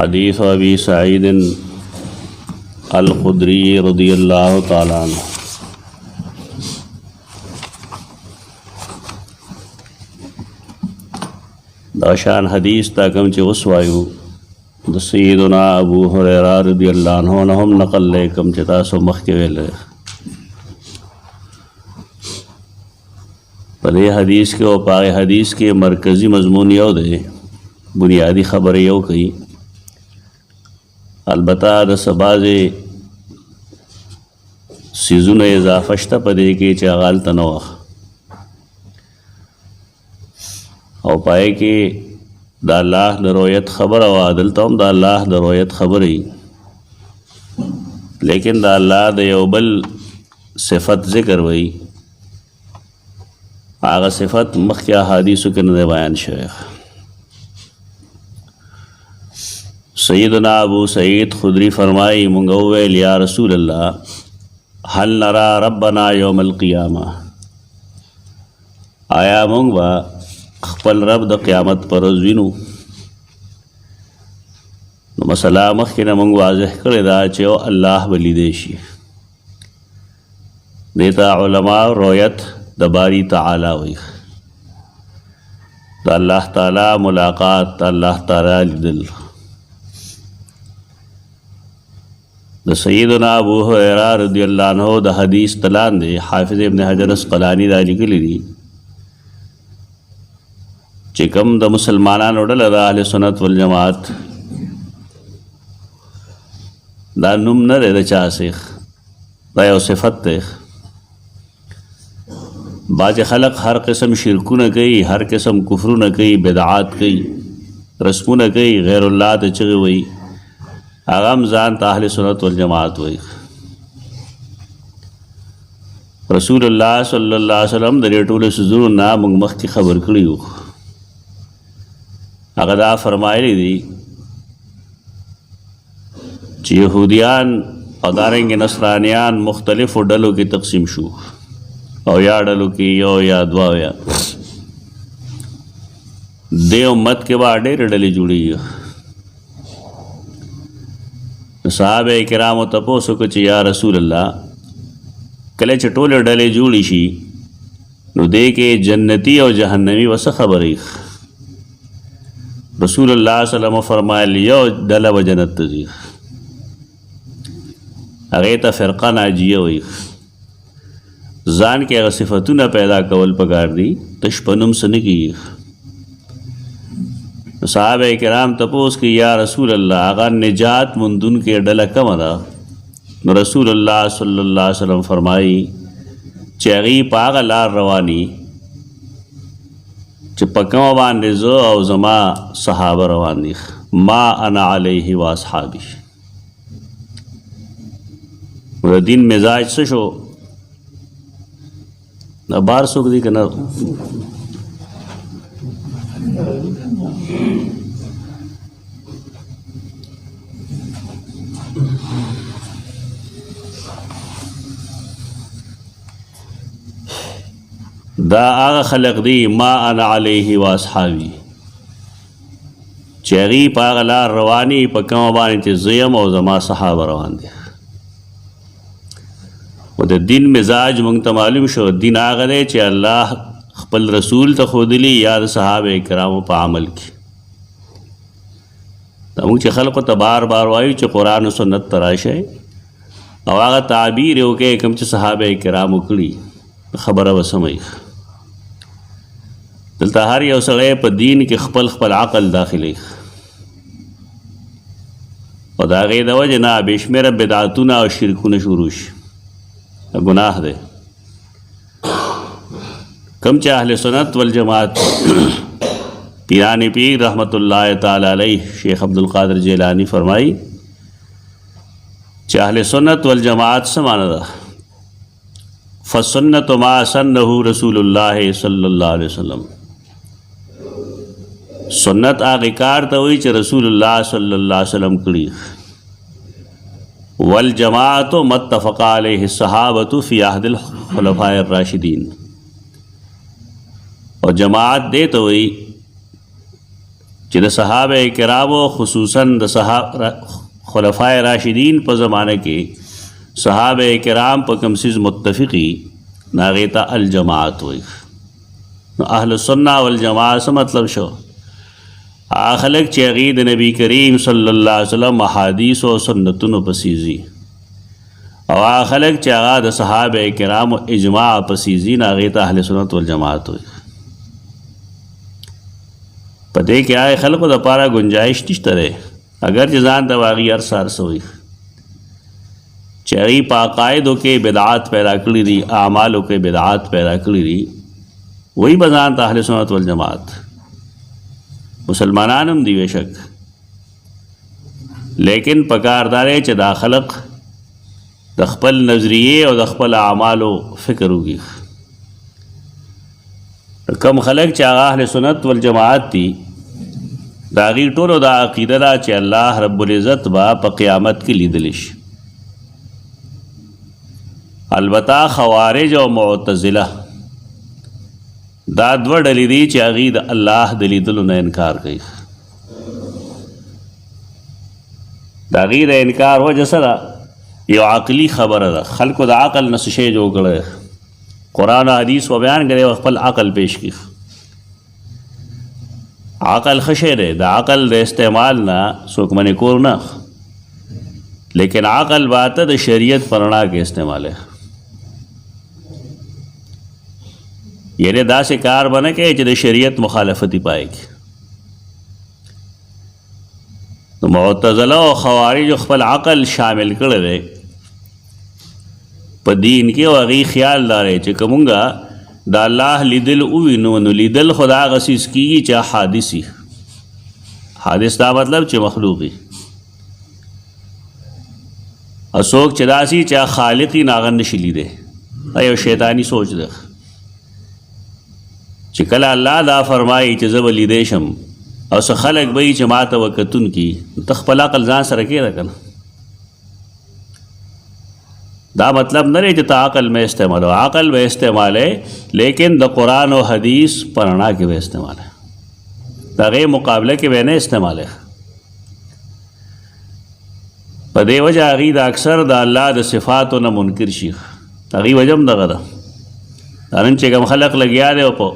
حدیث ابی سعید الخدری رضی اللہ تعالی عنہ. دا شان حدیث تا کم چې وسوایو د سیدنا ابو هریره رضی اللہ عنہ نه هم نقل لیکم چې تاسو مخکې ویل. په دې حدیث کې او په حدیث کې مرکزی مضمون یو دی، بنیادی خبر یو کوي. البته د سبازې سیزونه اضافه شته په دې کې چې هغه هلته نه وه او پای کې د الله د رؤیت خبره وه، دلته هم د الله د رؤیت خبره وي، لیکن د الله د یو بل صفت ذکر وي. هغه صفت مخکې احادیثو کې نه دی بیان شوی. سیدنا ابو سعید خدری فرمائی مونږ وویل یا رسول الله هل نرا ربنا یوم القیامه، آیا مونږ به خپل رب د قیامت پر ورځ وینو؟ نو مسله مخکې نه مونږ واضح کړې ده چې الله به لیدی شي. دې ته علما رؤیت د باری تعالی وایي، د الله تعالی ملاقات، د الله تعالی لیدل. د سیدنا ابو هریره رضی اللہ عنہ د حدیث تلان دی حافظ ابن حجر اسقلانی دا لیکلی دی چې کوم د مسلمانانو ډله د اهل سنت والجماعت دا نوم نه دی د چا سیخ، دا یو صفت دی. بعض خلق هر قسم شرکونه کوي، هر قسم کفرونه کوي، بدعات کوي، رسمونه کوي، غیر الله ته چغې وایي، هغه هم ځان ته اهل سنت والجماعت وایي. رسول الله صلی الله علیه وسلم د دې ټولو څیزونو نه موږ مخکې خبر کړي وو. هغه دا فرمایلی دي چې یهودیان او دارنګې نصرانیان مختلفو ډلو کې تقسیم شو، او یا ډلو کې یو یا دوه یا دې امت کې به ډېرې ډلې جوړېږي. صحابه کرامو تپوسو کو چې یا رسول الله کله چې ټولې ډلې جوړې شي نو دې کې جنتی او جهنمی وسه خبرې؟ رسول الله صلی الله علیه وسلم فرمایلی یو ډله به جنت ته ځي، هغې ته فرقه ناجیه وایي. ځان کې هغه صفتونه پیدا کول پکار دي، تش په نوم څه نه کېږي. صحابه کرام تپوس کی یا رسول الله هغه نجات مندون کې ډله کومه ده؟ نو رسول الله صلی الله علیه وسلم فرمایي چې هغې په هغه لار رواني چې په کومه باندې زه او زما صحابه روان دي، ما انا علیه و اصحابي. د دین مزاج څه شو؟ دا بار څوک دی که نه؟ دا هغه خلق دی ما انا علیه و اصحابي چې هغې په هغه لار رواني په کومه باندې چې زه یم او زما صحابه روان دي. و د دین مزاج موږ ته معلوم شو. دین هغه دی چې الله خپل رسول ته ښودلي یا د صحابه کرامو په عمل کې. دا موږ چې خلقو ته بار بار وایو چې قرآن و سنت ته راشئ او هغه تعبیر یې وکړئ کوم چې صحابه کرامو کړي، خبره به سمئ. دلته هر یو سړی په دین کې خپل خپل عقل داخلي او د هغې د وجې نه بې شمېره بدعتونه او شرکونه شروع شي. ګناه دی. کم چې اهل سنت والجماعت پیران پیر رحمت اللہ تعالی علیہ شیخ عبدالقادر جیلانی فرمائی چې اهل سنت والجماعت څه معنی ده؟ فسنت ما سنه رسول الله صلی الله علیه وسلم. سنت هغه کار ته وایي چې رسول الله صلی الله علیه وسلم کړي. والجماعت متفق علیه الصحابة فی عهد الخلفاء الراشدین. اور جماعت دے تو وہی چې د صحابه کرامو خصوصا د خلفای راشدین په زمانه کې صحابه کرام په کوم څیز متفقي هغې ته الجماعت وایي. نو اهل السنه والجماعت څه مطلب شو؟ هغه خلک چې هغې د نبي کریم صلی الله علیه وسلم احادیث او سنتونو پسې ځي، او هغه خلک چې هغه د صحابه کرامو اجماع پسې ځي نو هغې ته اهل سنت والجماعت وایي. په دې کې هغه خلکو دپاره ګنجایش نشته دی، اگر چې ځان ته هغې هر څه وایي چې هغې په عقایدو کې بدعات پیدا کړي دي، اعمالو کې بدعات پیدا کړي دي، وہی بزان ته اهل سنت والجماعت. مسلمانان هم دي بېشک، لیکن پکار دا دی چې دا خلق د خپل نظریې او د خپل اعمالو فکر وکړي. کم خلق چې هغه اهل سنت والجماعت دي د هغې ټولو دا عقیده ده چې الله رب العزت به په قیامت کې لیدلی شي. البته خوارج او معتزله دا دوه ډلې دي چې هغې د الله د لیدلو نه انکار کوي. د هغې د انکار وجه څه ده؟ یو عقلي خبره ده. خلکو د عقل نه څه شی جوړ کړی، قرآن و حدیث و بیان کړی او خپل عقل پیش کړي. عقل ښه شی دی، د عقل د استعمال نه څوک منې کور نه، لیکن عقل به ته د شریعت په رڼا کې استعمال. یعنی داسې کار به نه کوي چې د شریعت مخالفت یې پای کړي. نو معتزله او خوارج خپل عقل شامل کړی دی په دین کې، او هغې خیال دا دی چې که مونږه د الله لیدل ووینو نو لیدل خو د هغه څیز کېږي چې حادث وي. حادث دا مطلب چې مخلوق وي، او څوک چې داسې چې خالق یې نو هغه نشي لیدی. دا یو شیطاني سوچ ده چې کله الله دا فرمایي چې زه به لیدی شم او څه خلک به وي چې ما ته به کتونکي، ته خپل عقل ځان سره کېږده که نه. دا مطلب نه دی چې ته عقل میں استعمالو، عقل به استعمالے لیکن د قرآن و حدیث په رڼا کې به استعمالے، د هغې مقابله کې به نه استعمالے. په دې وجه هغې د اکثر د الله د صفاتو نه منکر شي. هغې وجه هم دغه ده. دا نن چې کوم خلق لګیا دی او په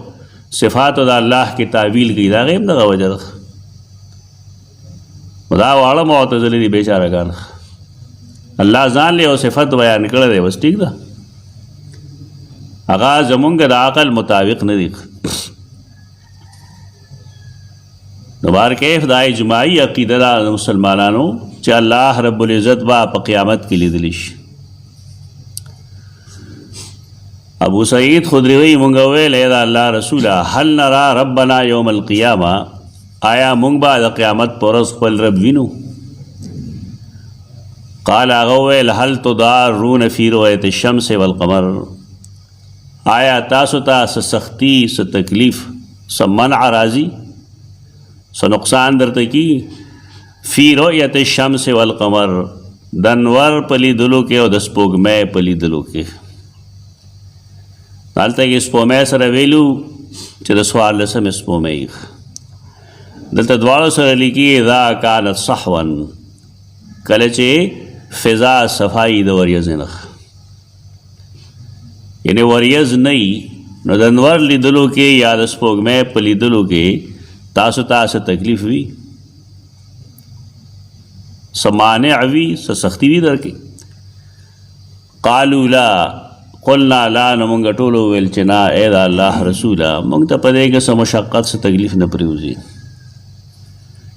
صفاتو د الله کې تعویل کوي، د هغې هم دغه وجه ده. دا واړه معتزله دي بېچارهګان. الله ځان له یو صفت بیان کړی دی، بس ټیک ده، هغه زمونږ د عقل مطابق نه دي. نو بهرکیف دا اجماعي عقیده ده د مسلمانانو چې الله رب العزت به په قیامت کې لیدلی شي. ابو سعید خدری وی مونږ ویل ای د الله رسوله هل نرا ربنا یوم القیامه، آیا مونږ به د قیامت په ورځ خپل رب وینو؟ قال هغه ویل هل تضارون فی رؤیت الشمس والقمر، آیا تاسو ته څه سختی، څه تکلیف، څه منع راځي، څه نقصان درته کیږي؟ فی رؤیت الشمس والقمر، د انور په لیدلو کې او د سپوږمۍ په لیدلو کې. دلته کې سپوږمۍ سره ویلو چې د څوارلسمې سپوږمۍ، دلته دواړو سره لیکي اذا کانت صحوا، کله چې فضا صفائی د وریځې نه، یعنی وریځ نه وي نو د انور لیدلو کې یا د سپوږمۍ په لیدلو کې تاسو ته څه تکلیف وي، څه مانع وي، څه سختی وي در کې؟ قالوا لا، قلنا لا، نو مونږ ټولو ویل چې نه ای د الله رسوله مونږ ته په دې کې څه مشقت، څه تکلیف نه پرېوځي.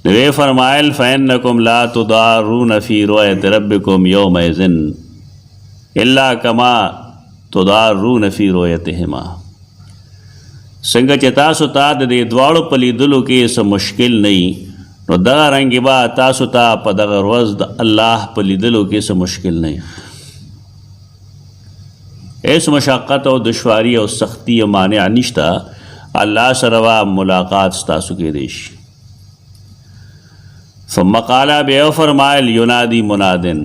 نو وی فرمایل فإنکم لا تضارون فی رؤیت ربکم یومئذ الا کما تضارون فی رؤیتهما. څنګه چې تاسو ته د دې دواړو په لیدلو کې څه مشکل نه وي، نو دغه رنګې به تاسو ته په دغه ورځ د الله په لیدلو کې څه مشکل نه وي. هیڅ مشقت او دشواری او سختی او مانع نشته، الله سره به ملاقات ستاسو کېدی شي. ثم قال بیا فرمایل ینادی منادن،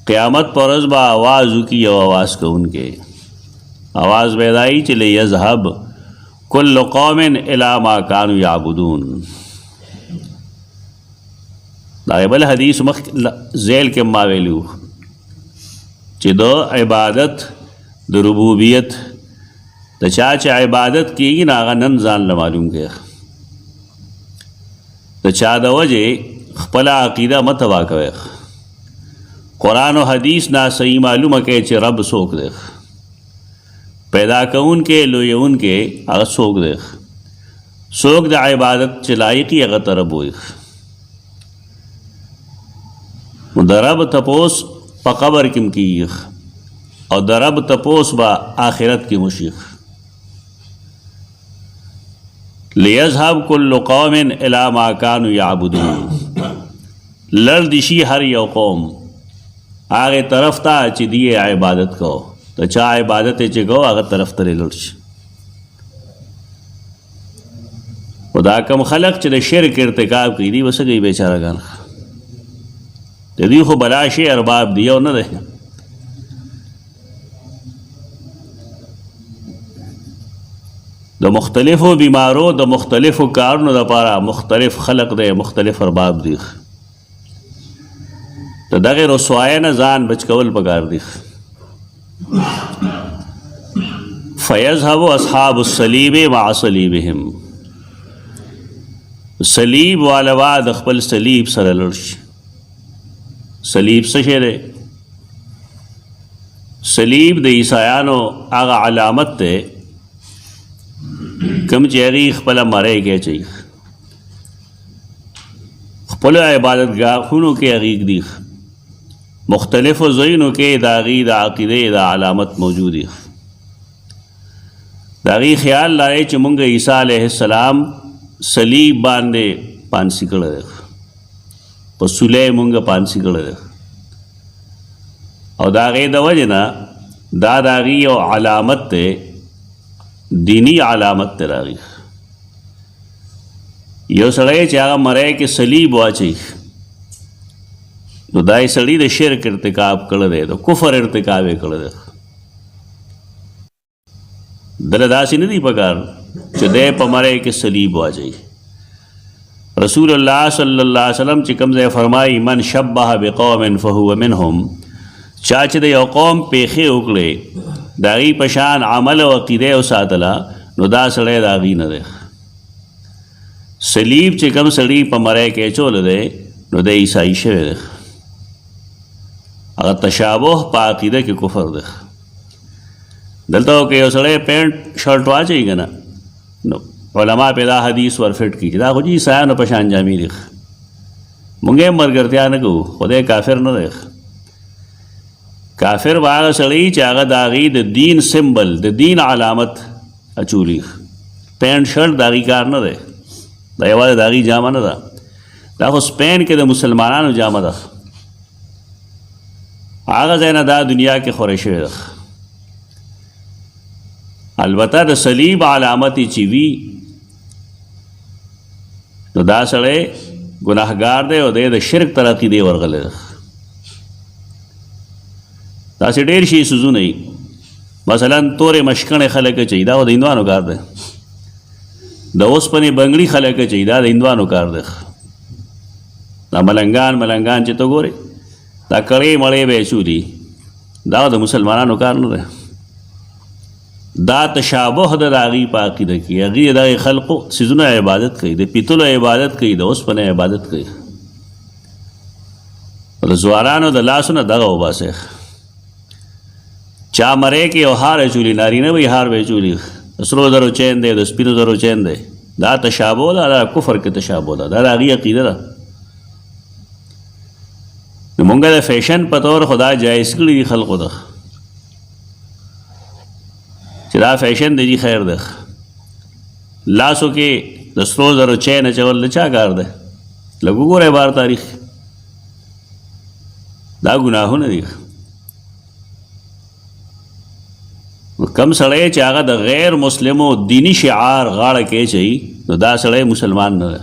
قیامت پر ورځ به آواز وکړي او آواز کوونکی آواز به دایي چې لیذهب کل قوم الی ما کانوا یعبدون، دا بل حدیث مخ ذیل کې ما ویلو چې د عبادت د ربوبیت د چا چې عبادت کېږي نه هغه نن ځان له معلوم کړي د چا د وجې خپله عقیده مه تباه کوئ قرآن و حدیث نه صحیح معلومه کوي چې رب څوک دی پیدا کوونکی لویونکی هغه څوک دی څوک د عبادت چې لایقي هغه ته رب وایي نو د رب تپوس په قبر کې هم کېږي او د رب تپوس به آخرت کې وشي لیذهب کل قوم الی ما کانوا یعبدون لړ دي شي هر یو قوم هغې طرف ته چې دی عبادت کو د چا عبادت یې چې کو هغه طرف ته لړ شي خو دا کم خلق چې د شرک ارتکاب کوي دي وسه کوي بیچارهګان د دوی خو بلا شي ارباب دی او نه دی د مختلفو بیمارو د مختلفو کارونو لپاره مختلف خلق دی مختلف ارباب دی د دغې رسوایۍ نه ځان بچ کول پکار دی فیذهب اصحاب الصلیب مع صلیبهم صلیب والوا د خپل صلیب سره لړ شي صلیب څه شی دی صلیب د عیسایانو هغه علامت دی کم چې هغې خپله مرۍ کې اچوي خپلو عبادتګاهونو کې هغې ږدي مختلفو ځایونو کې د هغې د عقیدې د علامت موجود دي د هغې خیال لرئ چې مونږ عیسی علیه السلام صلیب باندې پانسي کړی دی په سولی مونږ پانسي کړی دی او د هغې د وجې نه دا د هغې یو علامت دی دینی علامت دی د هغې یو سړی چې هغه مرۍ کې صلیب واچوي نو دا یې سړي د شرک ارتکاب کړی دی د کفر ارتکاب یې کړی دی دله داسې نه دی پکار چې دی په مرۍ کې صلیب واچوي رسول الله صلی الله علیه وسلم چې کوم ځای فرمایي من شبه بقوم فهو منهم چا چې د یو قوم پیښې وکړې د هغې په شان عمل او عقیده یې وساتله نو دا سړی د هغې نه دی صلیب چې کوم سړي په مرۍ کې اچولی دی نو د عیسائی شوی دی هغه تشابه په عقیده کې کفر دی دلته که یو سړی پینټ شرټ واچوي که نه نو علما پې دا حدیث ورفټ کړي چې دا خو چې عیسایانو په شان جامې دي مونږ یې ملګرتیا نه کوو خدای کافر نه دی کافر به هغه سړی چې هغه د هغې د دین سمبل د دین علامت اچولي پینټ شرټ د هغې کار نه دی دا یوازې د هغې جامه نه ده دا خو سپین کې د مسلمانانو جامه ده هغه ځای نه دا دنیا کې خورې شوې ده البته د صلیب علامت یې چې وي نو دا سړی ګناهګار دی او دی د شرک تر عقیدې ورغلی ده داسې ډېر شي سوزونه وي مثلا تورې مشکڼې خلک اچوي دا د هندوانو کار دی د اوسپنې بنګړي خلک اچوي دا د هندوانو کار دی دا ملنګان چې ته ګورې دا کړې مړې به یې اچولي دا د مسلمانانو کار نه دی دا تشابه ده د هغې په عقیده کې هغې د هغې خلقو څیزونه عبادت کوي د پیتلو عبادت کوي د اوسپنې عبادت کوي د ځوانانو د لاسونه دغه وباسئ چا مرۍ کې یو هار اچولي نارینه به یې هار به اچولي د سرو زرو چین دی د سپینو زرو چین دی دا تشابه ده دا کفر کې تشابه ده دا د هغې عقیده ده نو مونږ د فیشن په طور خدا جایز کړي دي خلقو ده چې دا فیشن دی جي خیر ده لاسو کې د سرو زرو چین اچول د چا کار دی لږ وګورئ بار تاریخ دا ګناهونه دي کم سړی چې هغه د غیر مسلمو دینی شعار غاړه کې اچوي نو دا سړی مسلمان نه دی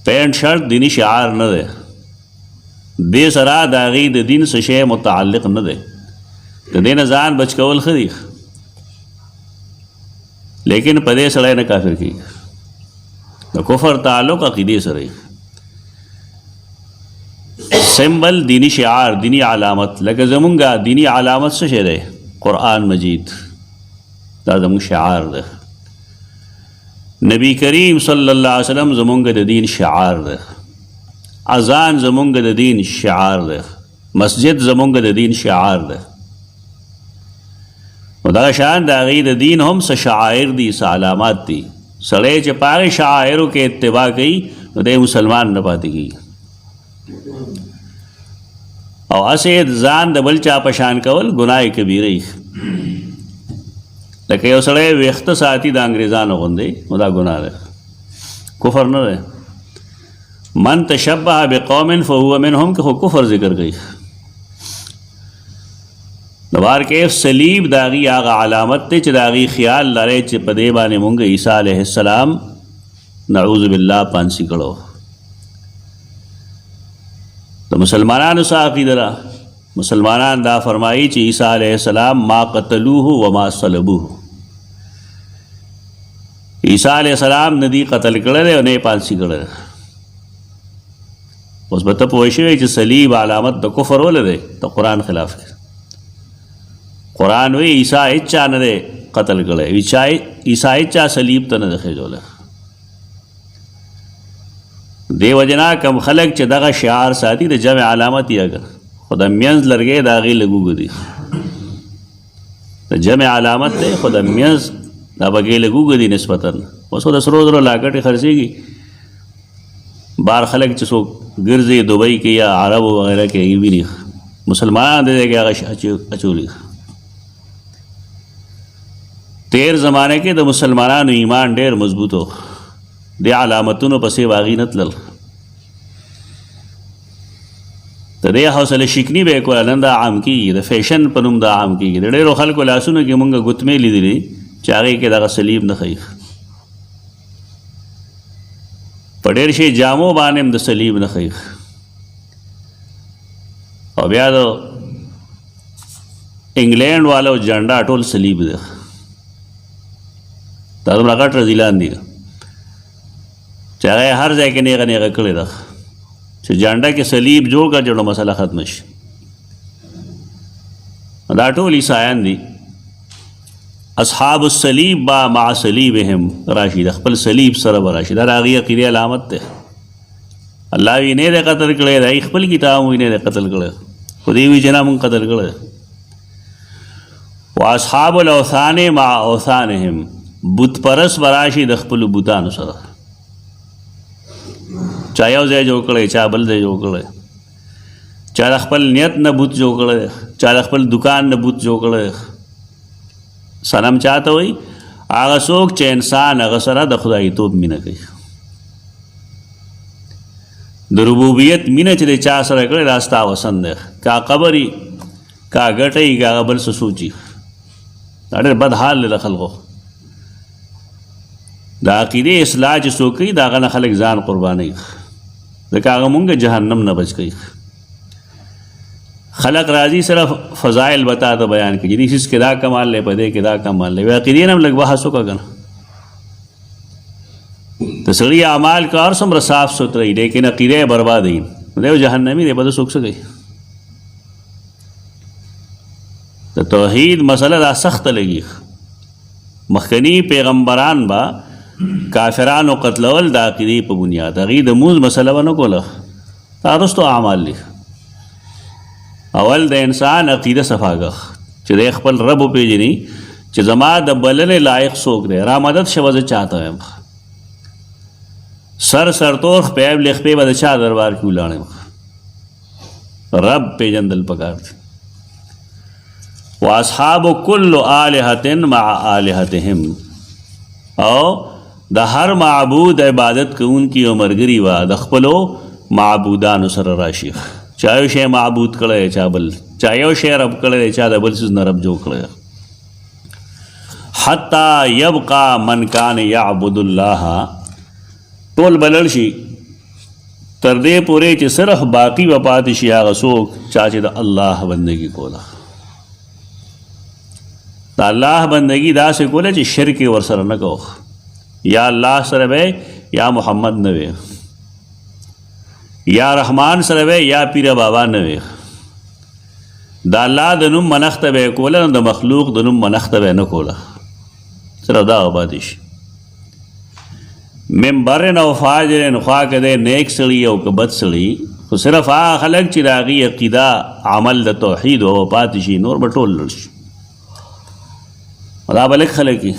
پینټ شرټ دینی شعار نه دی دې سره د هغې د دین څه شی متعلق نه دی د دې نه ځان بچ کول ښه دي لیکن په دې سړی نه کافر کېږي د کفر تعلق عقیدې سره سمبل دینی شعار دینی علامت لکه زمونږه دینی علامت څه شی دی قرآن مجید دا زمونږ شعار ده نبی کریم صلی الله علیه وسلم زمونږ د دین شعار ده اذان زمونږ د دین شعار ده مسجد زمونږ د دین شعار ده نو دغه شان د هغې د دین هم څه شعائر دي څه علامات دي سړی چې په هغې شعائرو کې اتباع کوي نو دی مسلمان نه پاتې کېږي او اسې ځان د بل چا په شان کول ګناه کبیره لکه یو سړی ویښته ساتي د انګریزانو غوندې نو دا ګناه ده کفر نه دی من تشبه بقوم فهو منهم که خو کفر ذکر کوي نو بار کیف صلیب د هغې هغه علامت دی چې د هغې خیال لرئ چې په دې باندې مونږ عیسی علیه السلام نعوذ بالله پانسی کړو د مسلمانانو څه عقیده ده مسلمانان دا فرمایي چې عیسی علیه السلام ما قتلوه وما صلبوه عیسی علیه السلام نه دی قتل کړی او نه یې پانسی کړی اوس به ته پوه شوې چې صلیب علامت د کفر ولې دی د قرآن خلاف دی قرآن وی عیسی هیچا نه دی قتل کړی عیسی هیچا صلیب ته نه دی خېژولی دې وجه نه کم خلک چې دغه شعار ساتي د جمع علامت یې اگر خو د منځ لرګی د هغې لږ اوږد دي د جمع علامت دی خو د منځ دا پکې لږ اوږد دي نسبتاً اوس خو د سرو زرو لاکټې خرڅېږي بار خلک چې څوک ګرځي دوبۍ کې یا عربو وغیره کې یې ویني مسلمانان د دې کې هغه اچولي تیر زمانه کې د مسلمانانو ایمان ډېر مضبوط و د علامتونو پسې واغې نه تلل د دې حوصله شکني به یې کوله نن دا عام کېږي د فیشن په نوم دا عام کېږي د ډېرو خلکو لاسونو کې مونږ ګوتمې لیدلي چې هغې کې دغه صلیب نه ښیي په ډېر شي جامو باندې هم د صلیب نه ښیي او بیا د انګلینډ والو جنډا ټول صلیب دی دا دومره غټ رذیلان دي چې هغه هر ځای کې نیغه نیغه کړې ده چې جانډه کې صلیب جوړ کړه چې مسله ختمه شي دا ټول عیسایان دي اصحاب الصلیب با مع صلیبهم راشي د خپل صلیب سره به راشي دا د هغې عقیدې علامت دی الله وی نه دی قتل کړی دی خپل کتاب وی نه دی قتل کړی خو دې وی چې نه مونږ قتل کړی و اصحاب الاوثان مع اوثانهم بت پرس براشي د خپلو بوتانو سره چا یو ځای جوړ کړی چا بل ځای جوړ کړی چا د خپل نیت نه بوت جوړ کړی چا د خپل دکان نه بوت جوړ کړی صنم چاته وایي هغه څوک چې انسان هغه سره د خدایتوب مینه کوي د ربوبیت مینه چې د چا سره کړی دا ستا وسن دی کا قبري کا ګټئ کا هغه بل څه سوچي دا ډېر بد حال دی د خلکو د عقیدې اصلاح چې څوک کوي د هغه نه خلک ځان قربانوي ځکه هغه مونږ جهنم نه بچ کوي خلق راضي صرف فضائل بتا ته بیان کوي دې چیز کې دا کمال دی په دې کې دا کمال دی عقیدې نه هم لږ بحث وکړه که نه د سړي اعمال که هر څومره صاف ستھره وي لیکن عقیده یې برباد وي نو دی جهنمي دی بده څوک څه کوي د توحید مسله دا سخته لګي مخکني پیغمبران به کافرانو قتلول د عقیدې په بنیاد هغې د مونځ مسله به نه کوله دا وروستو اعمال دي اول د انسان عقیده صفاګه چې دی خپل رب وپېژني چې زما د بلنې لایق څوک دی را مدد شوه زه چاته یم سرتور خپیب لخپې به د چا دربار کې ولاړ یم رب پېژندل پکار دی واصحاب کل آلهة مع آلهتهم او د هر معبود عبادت کوونکي او ملګري وه د خپلو معبودانو سره راشي چا یو شی معبود کړی چا بل چا یو شی رب کړی چا د بل څیز نه رب جوړ کړی حتی یبقى من کان یعبد الله ټول بلل شي تر دې پورې چې صرف باقي به پاتې شي هغه څوک چا چې د الله بندګي کوله د الله بندگی داسې کوله چې شرک یې ورسره نه کوه یا الله سره به یا محمد نه وی یا رحمان سره وی یا پیر بابا نه وی. د الله د نوم منښته به یې کوله، نو د مخلوق د نوم منښته به یې نه کوله. صرف دا آبادي شي. من برن او فاجرن، خوا که دی نیک سړي او که بد سړي، خو صرف هغه خلک چې د هغې عقیده عمل د توحید او پاتې شي، نور به ټول لړ شي. دا به لږ خلک وي.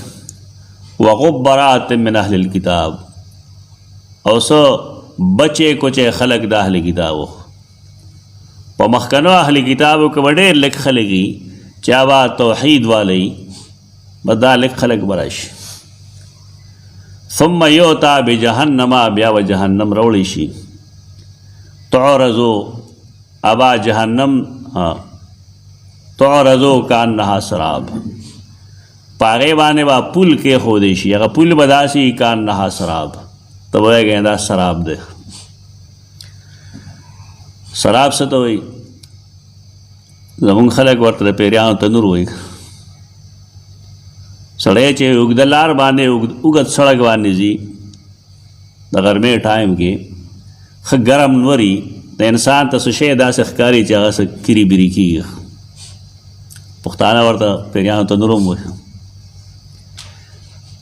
وغبرات من اهل الکتاب، او څه بچې کوچې خلک د اهل کتابو. په مخکنو اهل کتابو کې به ډېر لږ خلک وي چې هغه توحید والی، بس دا لږ خلک به راشي. ثم یؤتی بجهنم، بیا به جهنم راوړی شي. تعرضو ابا جهنم، تعرضو کانها سراب، پاغې باندې به پل کېښودی شي. هغه پل به داسې کانها سراب، ته به وایې دا سراب دی. سراب څه ته وایي؟ زمونږ خلک ورته د پیریانو تنور وایي. سړی چې اوږده لار باندې اوږد سړک باندې ځي د غرمې ټایم کې، ښه ګرم نوري، د انسان ته څه شی داسې ښکاري چې هغه څه کیري بیري کېږي. پښتانه ورته پیریانو تنور هم وایي.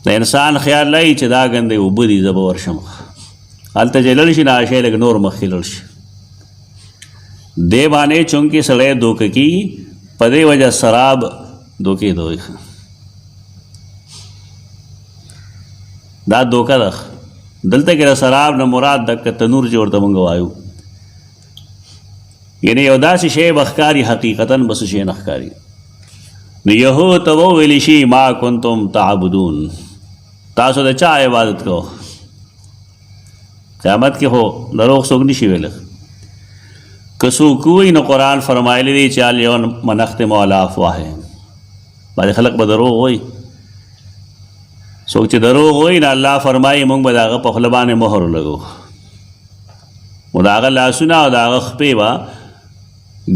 د انسان خیال لایي چې دا ګندې اوبه دي، زه به ورشم. هلته چې لړ شي نو هغه شی لږ نور مخکې لړ شي. دې باندې چونکې سړی دوکه کېږي، په دې وجه سراب دوکې ته وایي. دا دوکه ده. دلته کې د سراب نه مراد دکه تنور چې ورته موږ وایو، یعنې یو داسې شی به ښکاري، حقیقتاً به څه شی نه ښکاري. نو یهود ته وویلی شي ما کنتم تعبدون، تاسو د چا عبادت کوو؟ قیامت کې خو دروغ څوک نشي ویلی. که څوک ووایي نو قرآن فرمایلی دی چې الیوم نختم علی افواههم. بعضې خلک به دروغ وایي. څوک چې دروغ وایي نو الله فرمایي موږ به د هغه په خوله باندې مهر ولګو، نو د هغه لاسونه او د هغه خپې به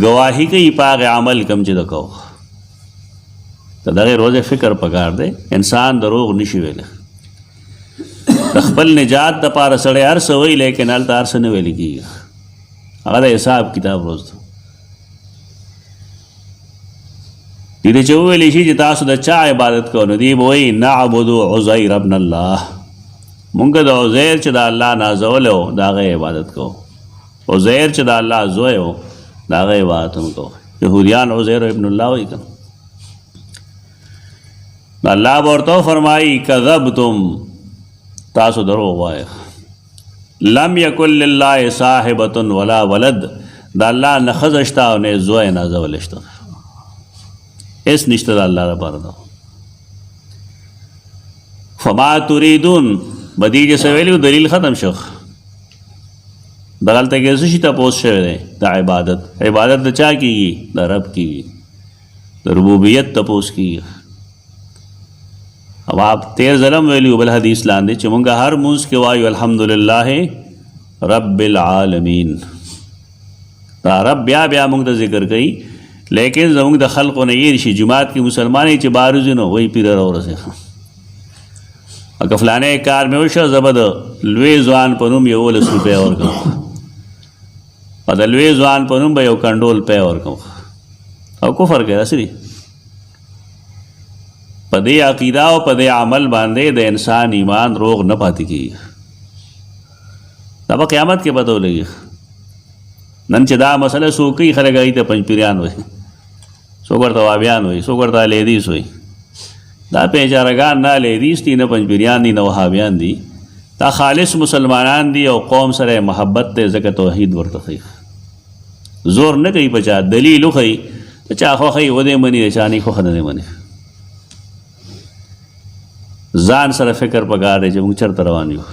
ګواهي کوي په هغې عمل کوم چې ده کوو. د دغې روزې فکر پکار دی. انسان دروغ نشي ویلی. د خپل نجات دپاره سړی هر څه وایي، لیکن هلته هر څه نه ویلي کېږي. هغه د حساب کتاب روز ده. دې چې وویلی شي چې تاسو د چا عبادت کوو، نو دوی به وایي نعبد عزیر ابن الله، مونږ د عزیر چې د الله نازولی و د هغه عبادت کوو. عزیر چې د الله زوی و د هغه عبادت هم کوو. یهودیان عزیر ابن الله وایي که الله به ورته فرمایي کذبتم، تاسو دروغ وایئ. لم یکن لله صاحبة ولا ولد، د الله نه ښځه شته او نه زوی نازولی شته، هېڅ نشته د الله لپاره. ده فما تریدون، بدی چې څه ویلي دلیل ختم شو. دغلته کې څه شي تپوس شوی دی؟ د عبادت. عبادت د چا کېږي؟ د رب کېږي. د ربوبیت تپوس کېږي. اب آپ تیر ظلم ویلیو بل حدیث لاندې چې مونږ هر مونځ کې وایو الحمدلله رب العالمین. دا رب بیا بیا مونږ ته ذکر کوي، لیکن زمونږ د خلقو نه هېر شي. جماعت کې مسلمانې چې بار وځي نو وایي پیره راورسېږه. که فلانی کار مې وشو زه به د لوی ځوان په نوم 11 روپۍ ورکوم، او د لوی ځوان په نوم به یو کنډول پی ورکوم. او کفر کوي. داسې دي. په دې عقیده او په دې عمل باندې د انسان ایمان روغ نه پاتې کېږي. دا به قیامت کې پته ولګي. نن چې دا مسله څوک کوي، خلک هغې ته پنجپیریان وایي، څوک ورته وهابیان وایي، څوک ورته اهلحدیث وایي. دا پیچارهګان نه اهلحدیث دي، نه پنجپیریان دي، نه وهابیان دي. دا خالص مسلمانان دي او قوم سره محبت دی، ځکه توحید ورته ښیي. زور نه کوي په چا، دلیل وښیي. د چا خوښوي ودې مني، د چا نه خوښه نه دی مني. ځان سره فکر پکار دی چې موږ چېرته روان یو.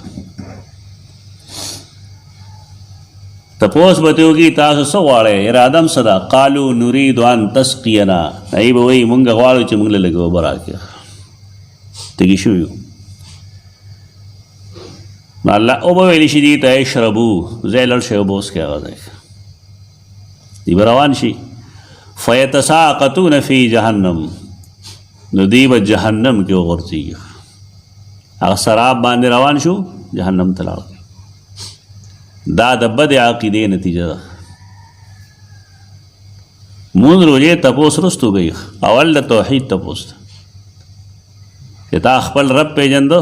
تپوس به ترې وکړي تاسو څه غواړئ، اراده م څه ده؟ قالو نرید ان تسقینا، هغوی به وایي موږ غواړو چې موږ له لږ اوبه راکړي، تږي شوي یو. نو الله اوبه ویلی شي دي ته اشربو، ځای لړ شئ اوبه وڅښئ. هغه ځای دوی به روان شي. فیتساقطون فی جهنم، نو دوی به جهنم کې وغورځېږي. هغه سراب باندې روان شو، جهنم ته لاړ. دا د بد عقیدې نتیجه ده. مونږ روژې تپوس رستو گئی اول د توحید تپوس ده چې تا خپل رب پیژندو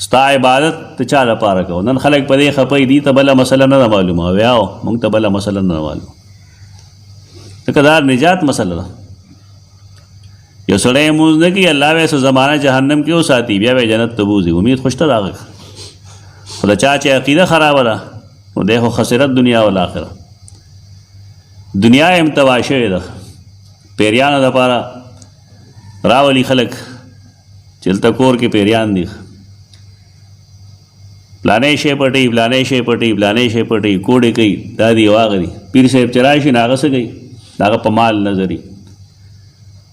ستا عبادت ته چا لپاره کوو. نن خلک په دې خپه دي ته بله مسله نه ده معلومه ویاو موږ ته بله مسله نه ده معلومه ځکه دا نجات مسله ده. یو سړی مونځ نه کوي الله به څه زمانه جهنم کې وساتي بیا به جنت ته بوځي امید خوشته راغی خو د چا چې عقیده خرابه ده نو دی خو خسرت دنیا والآخره. دنیا هم تباه شوې ده پیریانو دپاره راولي خلک چې دلته کور کې پیریان دي پلانې شی پټي پلانې شی پټي پلانې شی پټي کوډې کوي دا دي واغه دي پیر صاحب چې راشي نو هغه څه کوي د هغه په مال نظري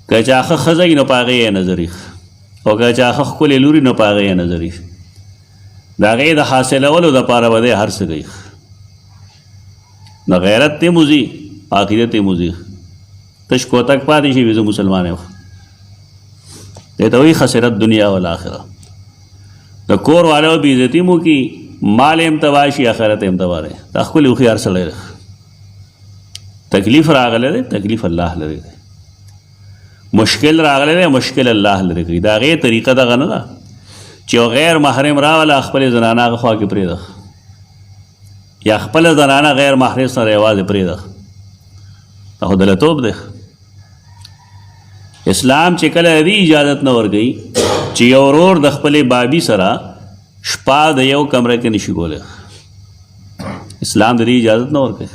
که چا ښه ښځه وي نو په هغې یې نظري او که چا ښه ښکلې لوري نو په هغې یې نظري د هغې د حاصلولو دپاره به دی هر څه کوي نو غیرت ته موځي عقیدت ته موځي تش کوتک پاتې شي وي زه مسلمان یم دې ته وایي خسرت دنیا والآخره. د کور والو بې عزتي مو کي مال هم تباه شي آخرت هم تباه دی. دا ښکلی هوښیار سړی دی تکلیف راغلی دی تکلیف الله لري دی مشکل راغلی دی مشکل الله لري کوي. د هغې طریقه دغه نه ده چې یو غیر محرم راوله خپلې زنانه هغه خوا کې پرېږده یا خپله زنانه غیر محرم سره یوازې پرېږده دا خو دلتوب دی. اسلام چې کله دې اجازت نه ورکوي چې یو ورور د خپلې بابي سره شپه د یو کمره کې نشي کولی اسلام د دې اجازت نه ورکوي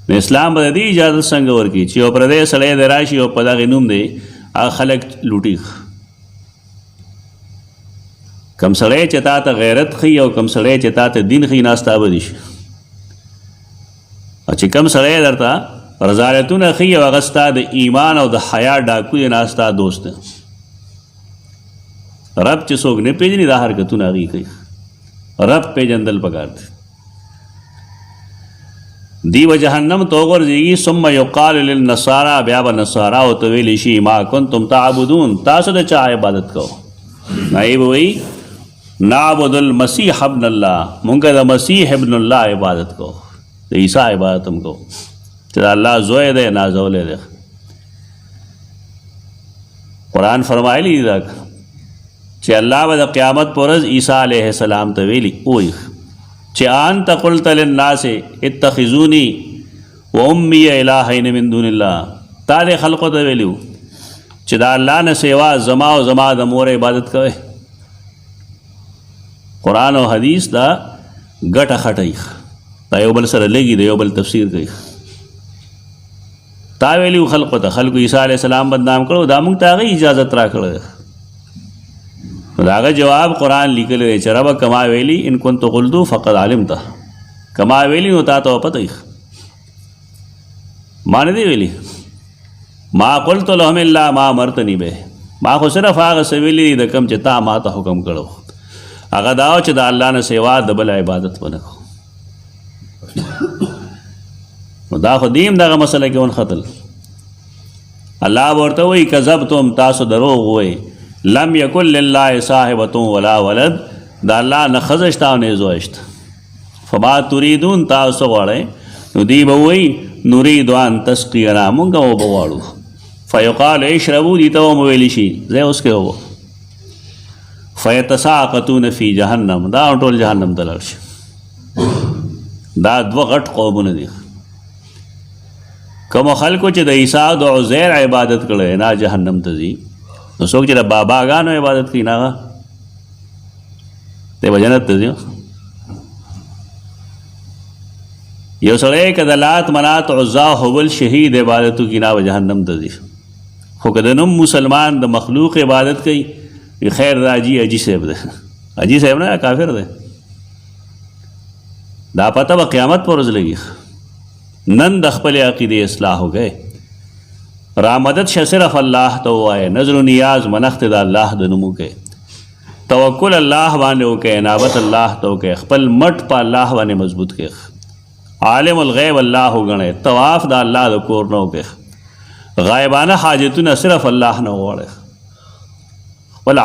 نو اسلام به د دې اجازت څنګه ورکوي چې یو پردی سړی دی راشي او په دغې نوم دی هغه خلک لوټي کم سړی چې تا ته غیرت ښیي او کم سړی چې تا ته دین ښیي ناستا به دي شي او چې کم سړی درته رضایتونه ښیي او هغه ستا د ایمان او د حیا ډاکو دی ناستا دوست دی رب چې څوک نه پیژني دا حرکتونه هغې کوي رب پیژندل پکار دی. دی و جهنم تو غورځېږي ثم یقال للنصارى بیا به نصارا ورته ویلی شي ما کنتم تعبدون تاسو د چا عبادت کوو نایب وایي نعبد المسیح ابن الله مونږ د مسیح ابن الله عبادت کوو د عیسی عبادت هم کوو چې د الله زوی دی نازولی دی. قرآن فرمایلی دی دا چې الله به د قیامت په ورځ عیسی علیه السلام ته ویلي وایي چې انت قلت للناس اتخذوني وامي الهین من دون الله تا دې خلقو ته ویلي چې دا الله نه سوا زما او زما د مور عبادت کوئ. قرآن او حدیث دا ګټه خټئ دا یو بل سره لګي د یو بل تفسیر کوي. تا ویلي خلقو ته خلقو عیسی علیه السلام بدنام کړو دا موږ ته هغې اجازت راکړی نو د هغه جواب قرآن لیکلی دی چې ربه کما ویلي ان كنت قلتو فقد علمته کما ویلي نو تا ته پته وي ما نه دی ویلي ما قلت لهم الا ما امرتني به ما خو صرف هغه څه ویلي د کوم چې تا ما ته حکم کړو هغه دا و چې د الله نه سوا د بل عبادت ونه کوو نو دا خو دیم دغه مسله کې ونختل الله ورته وایي کذبتم تاسو دروغ وایي لم یکن لله صاحبة ولا ولد دا الله نه ښځه شته او نه زوی شته فما تریدون تاسو غواړئ نو دوی به وایي نرید ان تسقینا مونږ اوبه غواړو فیقال اشربوا دي ته وم ویلی شي ځای اوس کې اوبه فیتساقطون فی جهنم دا ټول جهنم ته لاړ شي. دا دوه غټ قومونه دي کومو خلکو چې د عیسی او د عزیر عبادت کړی نه جهنم ته ځي نو څوک چې د باباګانو عبادت کوي نه هغه دی به جنت ته ځي. یو سړی که د لات منات عزا هبل شهید عبادت کوي نه به جهنم ته ځي خو که د نوم مسلمان د مخلوق عبادت کوي خیر دا اجي صاحب دی اجي صاحب نه کافر دی دا پته به قیامت پر ورځ لګي نن د خپلې عقیدې اصلاح وکړئ رامدد شه صرف الله ته ووایه نظر و نیاز منښت د الله د نوم وکړئ توکل الله باندې وکړئ انابت الله ته وکړئ خپل مټ په الله باندې مضبوط کړئ عالم الغیب الله وګڼئ طواف د الله د کور نه وکړئ غایبانه حاجتونه صرف الله نه وغواړئ خپل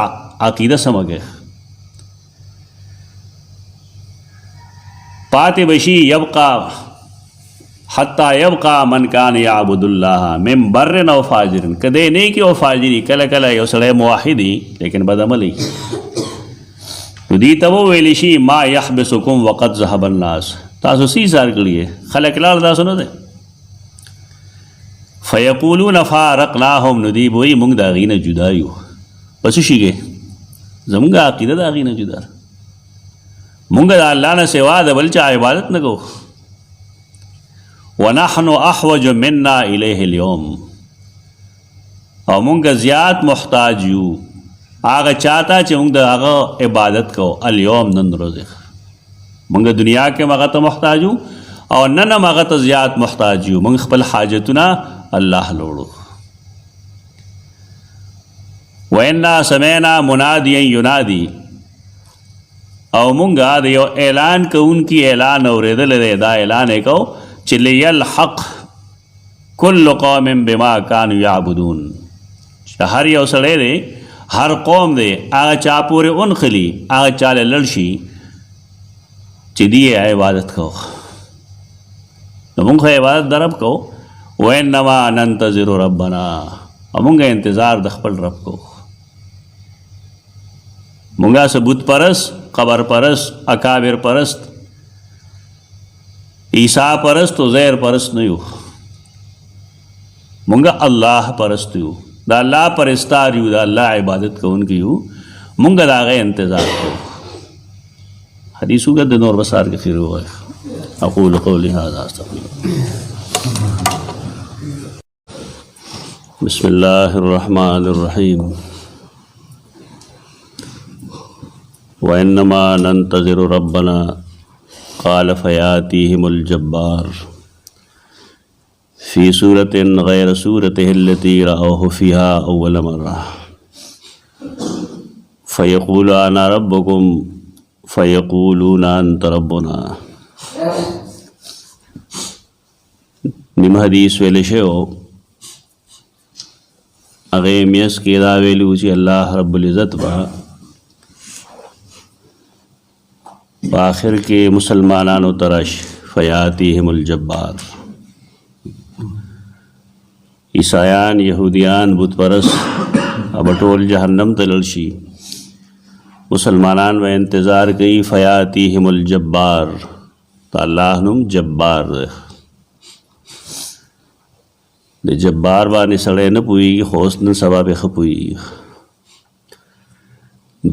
عقیده سمه کړئ پاتې بشي یبقا حتی یبقا من کان یعبد الله من بر او فاجر، کدی نیکی او فاجری، کله کله یو سړی موحدی لیکن بد عملی، نو دې ته وویلی شي ما یحبسکم وقد ذهب الناس، تاسو سی سار کړی خلک لاړ، تاسو نه دی. فیقولون فارقناهم، نو دی بوی مونږ د هغې نه جدا یو. پس شیږې زمونږ عقیده د هغې نه جدا، مونږ د الله نه سوا د بل چا عبادت نه کوو. ونحن احوج منا الیه اليوم، او مونږ زیات محتاج یو هغه چاته چې مونږ د هغه عبادت کوو. اليوم، نن ورځې مونږ دنیا کې هغه ته محتاج یو، او نن هم هغه ته زیات محتاج یو. مونږ خپل حاجتونه الله لوړو. وإنا سمعنا منادیا ینادي، او مونږه د یو اعلان کوونکي اعلان اورېدلی دی. دا اعلان یې کو چې لیلحق کل قوم بما کانوا یعبدون، چې هر یو سړی دی، هر قوم دی، هغه چا پورې اونخلي، هغه چاله لړ شي چې دی عبادت کو. نو مونږ عبادت د رب کو. وانما ننتظر ربنا، او مونږ انتظار د خپل رب کو. مونږه ثبوت پرست، قبر پرست، اکابر پرست، عیسی پرست، عزیر پرست نه یو. مونږه الله پرست یو، د الله پرستار یو، د الله عبادت کوونکي یو. مونږه د هغې انتظار کوو. حدیث وګت د نور بسار کې خیر ووایه. اقول قولی هذا استغفر بسم الله الرحمن الرحیم. وإنما ننتظر ربنا قال فياتيهم الجبار في سورة غير سورته التي رأوه فيها أول مرة فيقول أنا ربكم فيقولون أنت ربنا. نیم حدیث ویلے شو اغه میس کې دا ویلو چې الله رب العزت با آخر کې مسلمانانو ترش فیاتیهم الجبار. عیسایان، یهودیان، بت پرست اب ټول جهنم ته لاړ شي. مسلمانان و انتظار کوي فیاتیهم الجبار. تو الله نوم جبار دی. د جبار باندې سړی نه پوهېږي، خو اوس نن سبا پې ښه پوهېږي.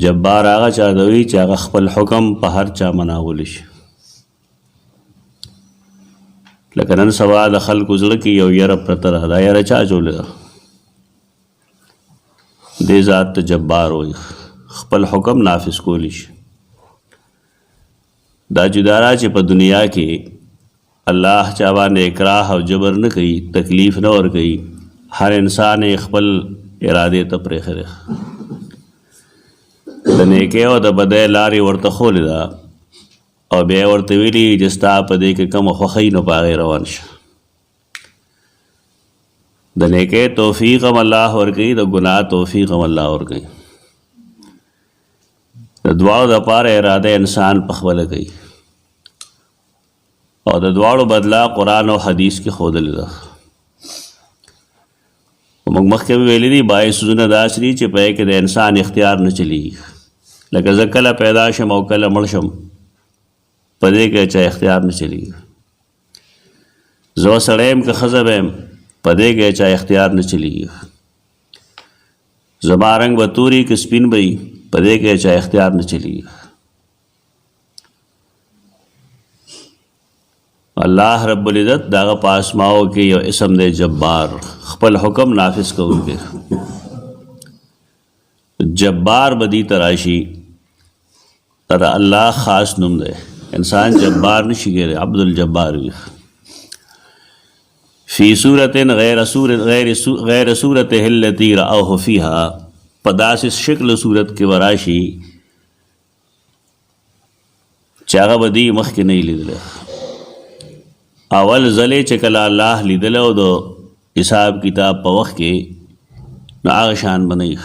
جبار هغه چا ته وایي چې هغه خپل حکم په هر چا مناولی شي. لکه نن سبا د خلکو زړه کې یو یره پرته ده، دا یره چا اچولی ده؟ دې ذات ته جبار وایي، خپل حکم نافذ کولی شي. دا جدا را چې په دنیا کې الله چا باندې اکراه او جبر نه کوي، تکلیف نه ورکوي. هر انسان خپل ارادې ته پرېښی. د نیکۍ او د بدۍ لارې ورته ښولې ده، او بیا یې ورته ویلي چې ستا په دې کې کومه خوښۍ نو په هغې روان شه. د نیکۍ توفیق هم الله ورکوي، د ګناه توفیق هم الله ورکوي. د دواړو دپاره اراده انسان پخپله کوي، او د دواړو بدله قرآن او حدیث کې ښودلې ده. موږ مخکې ویلي دي بعضې څیزونه داسې دي چې په کې د انسان اختیار نه چلیږي. لکه زه کله پیدا شم او کله مړ شم، په دې کې چا اختیار نه چلیږي. زه سړی یم که ښځه به یم، په دې کې چا اختیار نه چلیږي. زما رنګ به توري که سپین به وي، په دې کې چا اختیار نه چلیږي. الله رب العزت داغه په اسماو کې یو اسم دی جبار، خپل حکم نافذ کوونکی. جبار بدی تراشی تر الله خاص نوم دی. انسان جبار نشي کېدی، عبد الجبار وي. فی صورت غیر صورته التي رأوه فيها، په داسې شکل صورت کې وراشي چې هغه بدی مخکې نه لیدلی. اول ځلې چې کله الله لیدلی او د حساب کتاب په وخت کې، نو هغه شان به نه وي.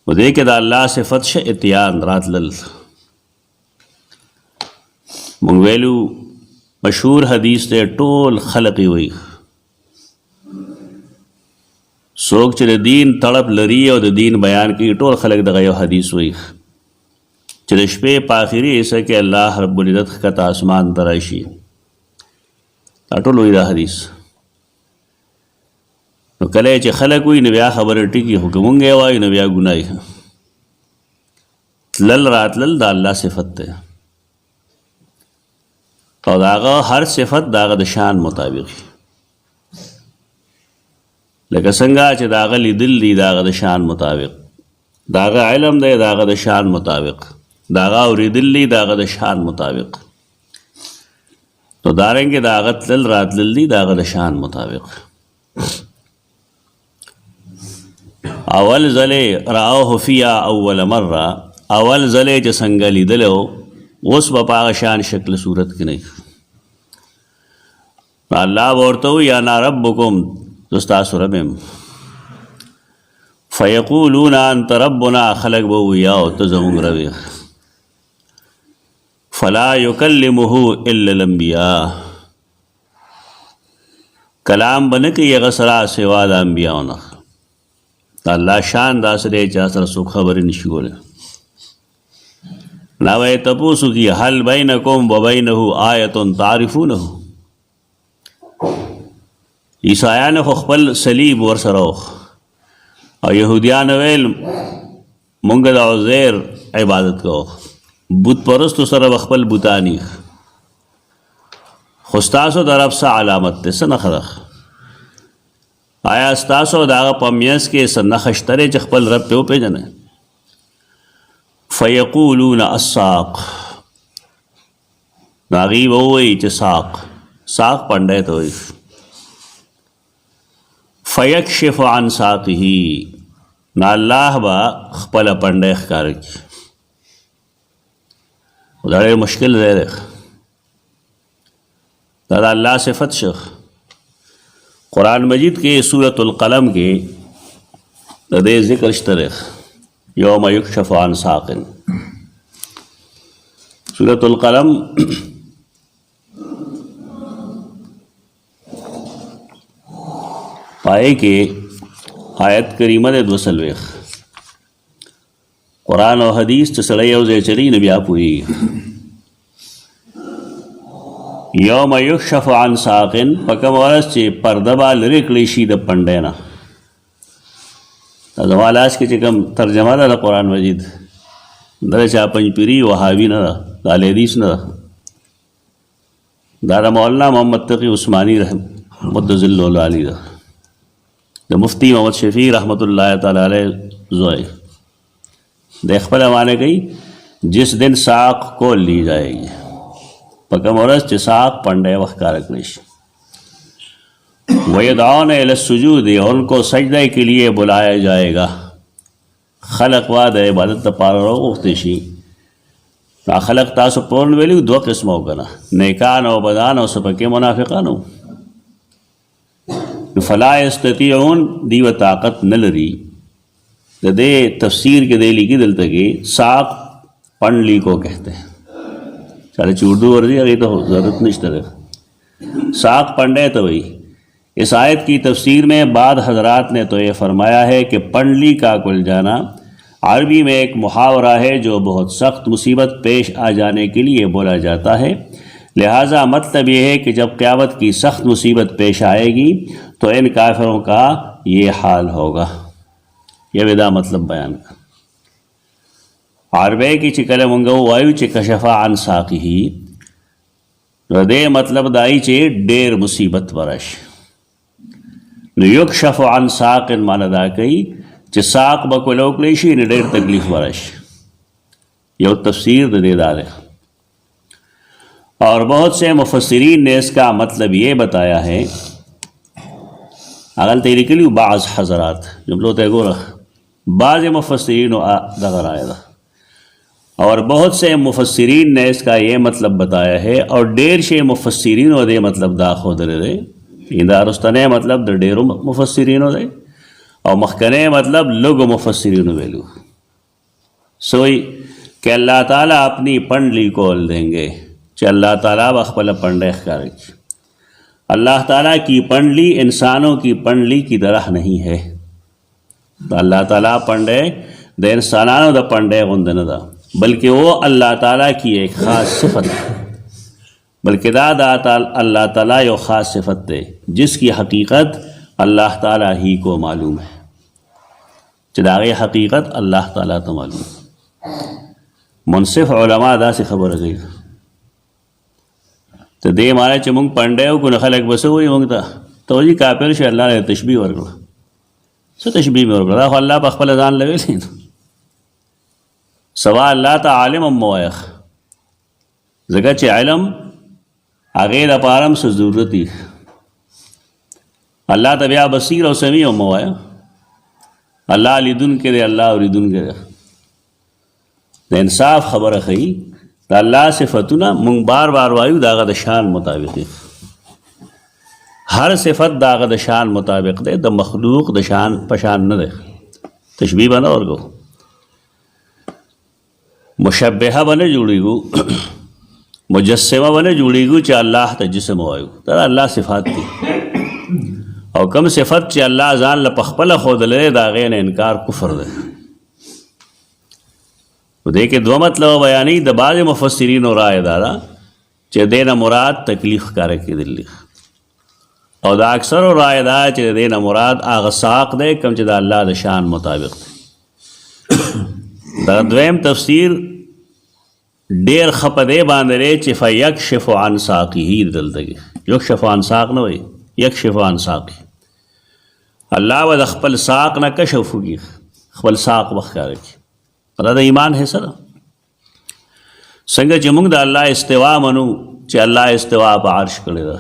په دې کې د الله صفت شه اتیان راتلل. موږ ویلو مشهور حدیث ته ټول خلق وي څوک چې د دین طلب لري او د دین بیان کوي ټول خلق دغه یو حدیث وي چې د شپې په آخري حصه کې الله رب العزت ښکته اسمان ته راشي دا ټول وایي دا حدیث نو کله چې خلق وي نو بیا خبره ټیکي خو که مونږ یې وایو نو بیا ګناه تلل راتلل د الله صفت دی او د هغه هر صفت د هغه د شان مطابق لکه څنګه چې د هغه لیدل دي د هغه د شان مطابق د هغه علم دی د هغه د شان مطابق د هغه اورېدل دي د هغه د شان مطابق نو دارنګې د هغه تلل راتلل دي د هغه د شان مطابق اول ځلې رأوه فیا اول مره اول ځلې چې څنګه لیدلی و اوس به په هغه شان شکل صورت کې نه الله به ورته وایي انا ربکم زه ستاسو رب یم فیقولون انت ربنا خلق به وایي او ته زموږ رب یې فلا یکلمه الا الانبیاء کلام به نه کوي هغه سره سوا د انبیاو نه د الله شان داسې دی چې سره څوک خبرې نشي کولی لا به یې تپوس وکړي هل بینکم و بینه آیة تعرفونه عیسایانو خو خپل صلیب ورسره او یهودیانو ویل مونږ د عزیر عبادت کوو بت پرستو سره به خپل بوتانی خو ستاسو د رب څه علامت دی څه نښه ده آیا ستاسو د هغه په منځ کې څه نښه شته دی چې خپل رب پرې وپېژنئ فیقولون الساق نو هغوی به ووایي چې ساق پنډی ته وایي فیکشف عن ساقه نو الله به خپله پنډی ښکاره کړي دا ډېر مشکل ځای دی دا د الله صفت شو قرآن مجید کې سورة القلم کې د دې ذکر شته دی یوم یکشف عن ساق سورة القلم پائے کې آیت کریمه د 240 قرآن او حدیث چې سړی یو ځای چلی نو بیا پوهېږي یوم یکشف عن ساق په کومه ورځ چې پرده به لرې کړی شي د پنډۍ نه دا زما لاس کې چې کوم ترجمه ده د قرآن مجید دا د چا پنجپیري وهابي نه ده د اهل حدیث نه ده دا د مولانا محمد تقي عثماني مد ظل العالی ده د مفتی محمد شفیع رحمت الله تعالی علیہ زوی د خپل معنی کوي جس دن ساق کو لی جائے گی په کومه ورځ چې ساق پنډۍ وښکاره کړی شي وَيَدْعَوْنَ إِلَى السُّجُودِ ان کو سجدہ کے لیے بلایا جائے گا خلق وا د عبادت لپاره راوغوښتی شي دا خلق تاسو پرون ویلي دوه قسمه وکنه نیکان او بدان او سپکې منافقان فلا یستطیعون دیو طاقت نه لري د دې تفسیر کې دی لیکي دلته کې ساق پنڈلی کو کہتے ہیں چاہے چې اردو ورزی هغې ته ضرورت نشته ده ساق پنڈے تو وہی اس آیت کی تفسیر میں بعض حضرات نے تو یہ فرمایا ہے کہ پنڈلی کا کل جانا عربی میں ایک محاورہ ہے جو بہت سخت مصیبت پیش آ جانے کے لیے بولا جاتا ہے لہٰذا مطلب یہ ہے کہ جب قیامت کی سخت مصیبت پیش آئے گی تو ان کافروں کا یہ حال ہوگا یہ ودا مطلب بیان کا عربی کی چې کله مونږ ووایو چې کشف عن ساقه نو دې مطلب دای چې ډېر مصیبت ورشي نو یکشف عن ساق معنی دا کوي چې ساق به کولو کړی شي نو ډېر تکلیف ورشي یو تفسیر د دې دا دی اور بہت سے مفسرین نے اس کا مطلب یہ بتایا ہے اغل تیری کلیو بعض حضرات جملو تے گورا بعض مفسرین دغر آیا دا اور بہت سے مفسرین نے اس کا یہ مطلب بتایا ہے اور ډیر شے مفسرین و دے مطلب دا خود دے دا رستنے مطلب دا ډیرو مفسرین و دے اور مخکنے مطلب لوگ مفسرین ویلو سوئی کہ اللہ تعالیٰ اپنی پنڈلی کول دیں گے چې کہ اللہ تعالیٰ بخبل پنڈے ښکار کی. اللہ تعالیٰ کی پنڈلی انسانوں کی پنڈلی کی طرح نہیں ہے. اللہ تعالیٰ پنڈے د انسانانو د پنڈے غوندې نه ده، بلکہ وہ اللہ تعالیٰ کی ایک خاص صفت ہے. بلکہ دا اللہ تعالیٰ یو خاص صفت ہے جس کی حقیقت اللہ تعالیٰ ہی کو معلوم ہے. چداغی حقیقت اللہ تعالیٰ تو معلوم ہے. منصف علماء دا سے خبر گئی تو دے مانے چې مونږ پنډه او کو خلک بس وي مونږ ته تو جی کافر شي الله له تشبیه ورکړه. څه تشبیه مې ورکړه؟ خو الله په خپل ځان لوي سوا الله ته عالم هم موایخ ځکه چې علم هغې لپاره هم څه ضرورت دي. الله ته بیا بصیر او سمیع هم ووایه. الله لیدونکی دی، الله اورېدونکی دی. د انصاف خبره ښیي د الله صفتونه مونږ بار بار وایو د هغه د شان مطابق دي. هر صفت د هغه د شان مطابق دی، د مخلوق د شان په شان نه دی. تشبیه به نه ورکو، مشبهه به نه جوړېږو، مجسمه به نه جوړېږو چې الله ته جسم وایو. دا الله صفات دي او کم صفت چې الله ځان له پخپله ښودلی د هغې نه انکار کفر دی. په دې کې دوه مطلب بیانوي. د بعضې مفسرینو رایه دا ده چې دې نه مراد تکلیف ښکاره کېدل دي، او د اکثرو رایه دا چې د دې نه مراد هغه ساق دی کوم چې د الله د شان مطابق دی. دا دویم تفسیر ډېر ښه په دې باندې دی چې فیکشف عن ساقه دلته کې یکشف عن ساق نه وایي، یکشف عن ساقه. الله به د خپل ساق نه کشف وکړي، خپل ساق به ښکاره کړي. دا د ایمان حصه ده. څنګه چې موږ د الله استوا منو چې الله استوا په عرش کړی ده،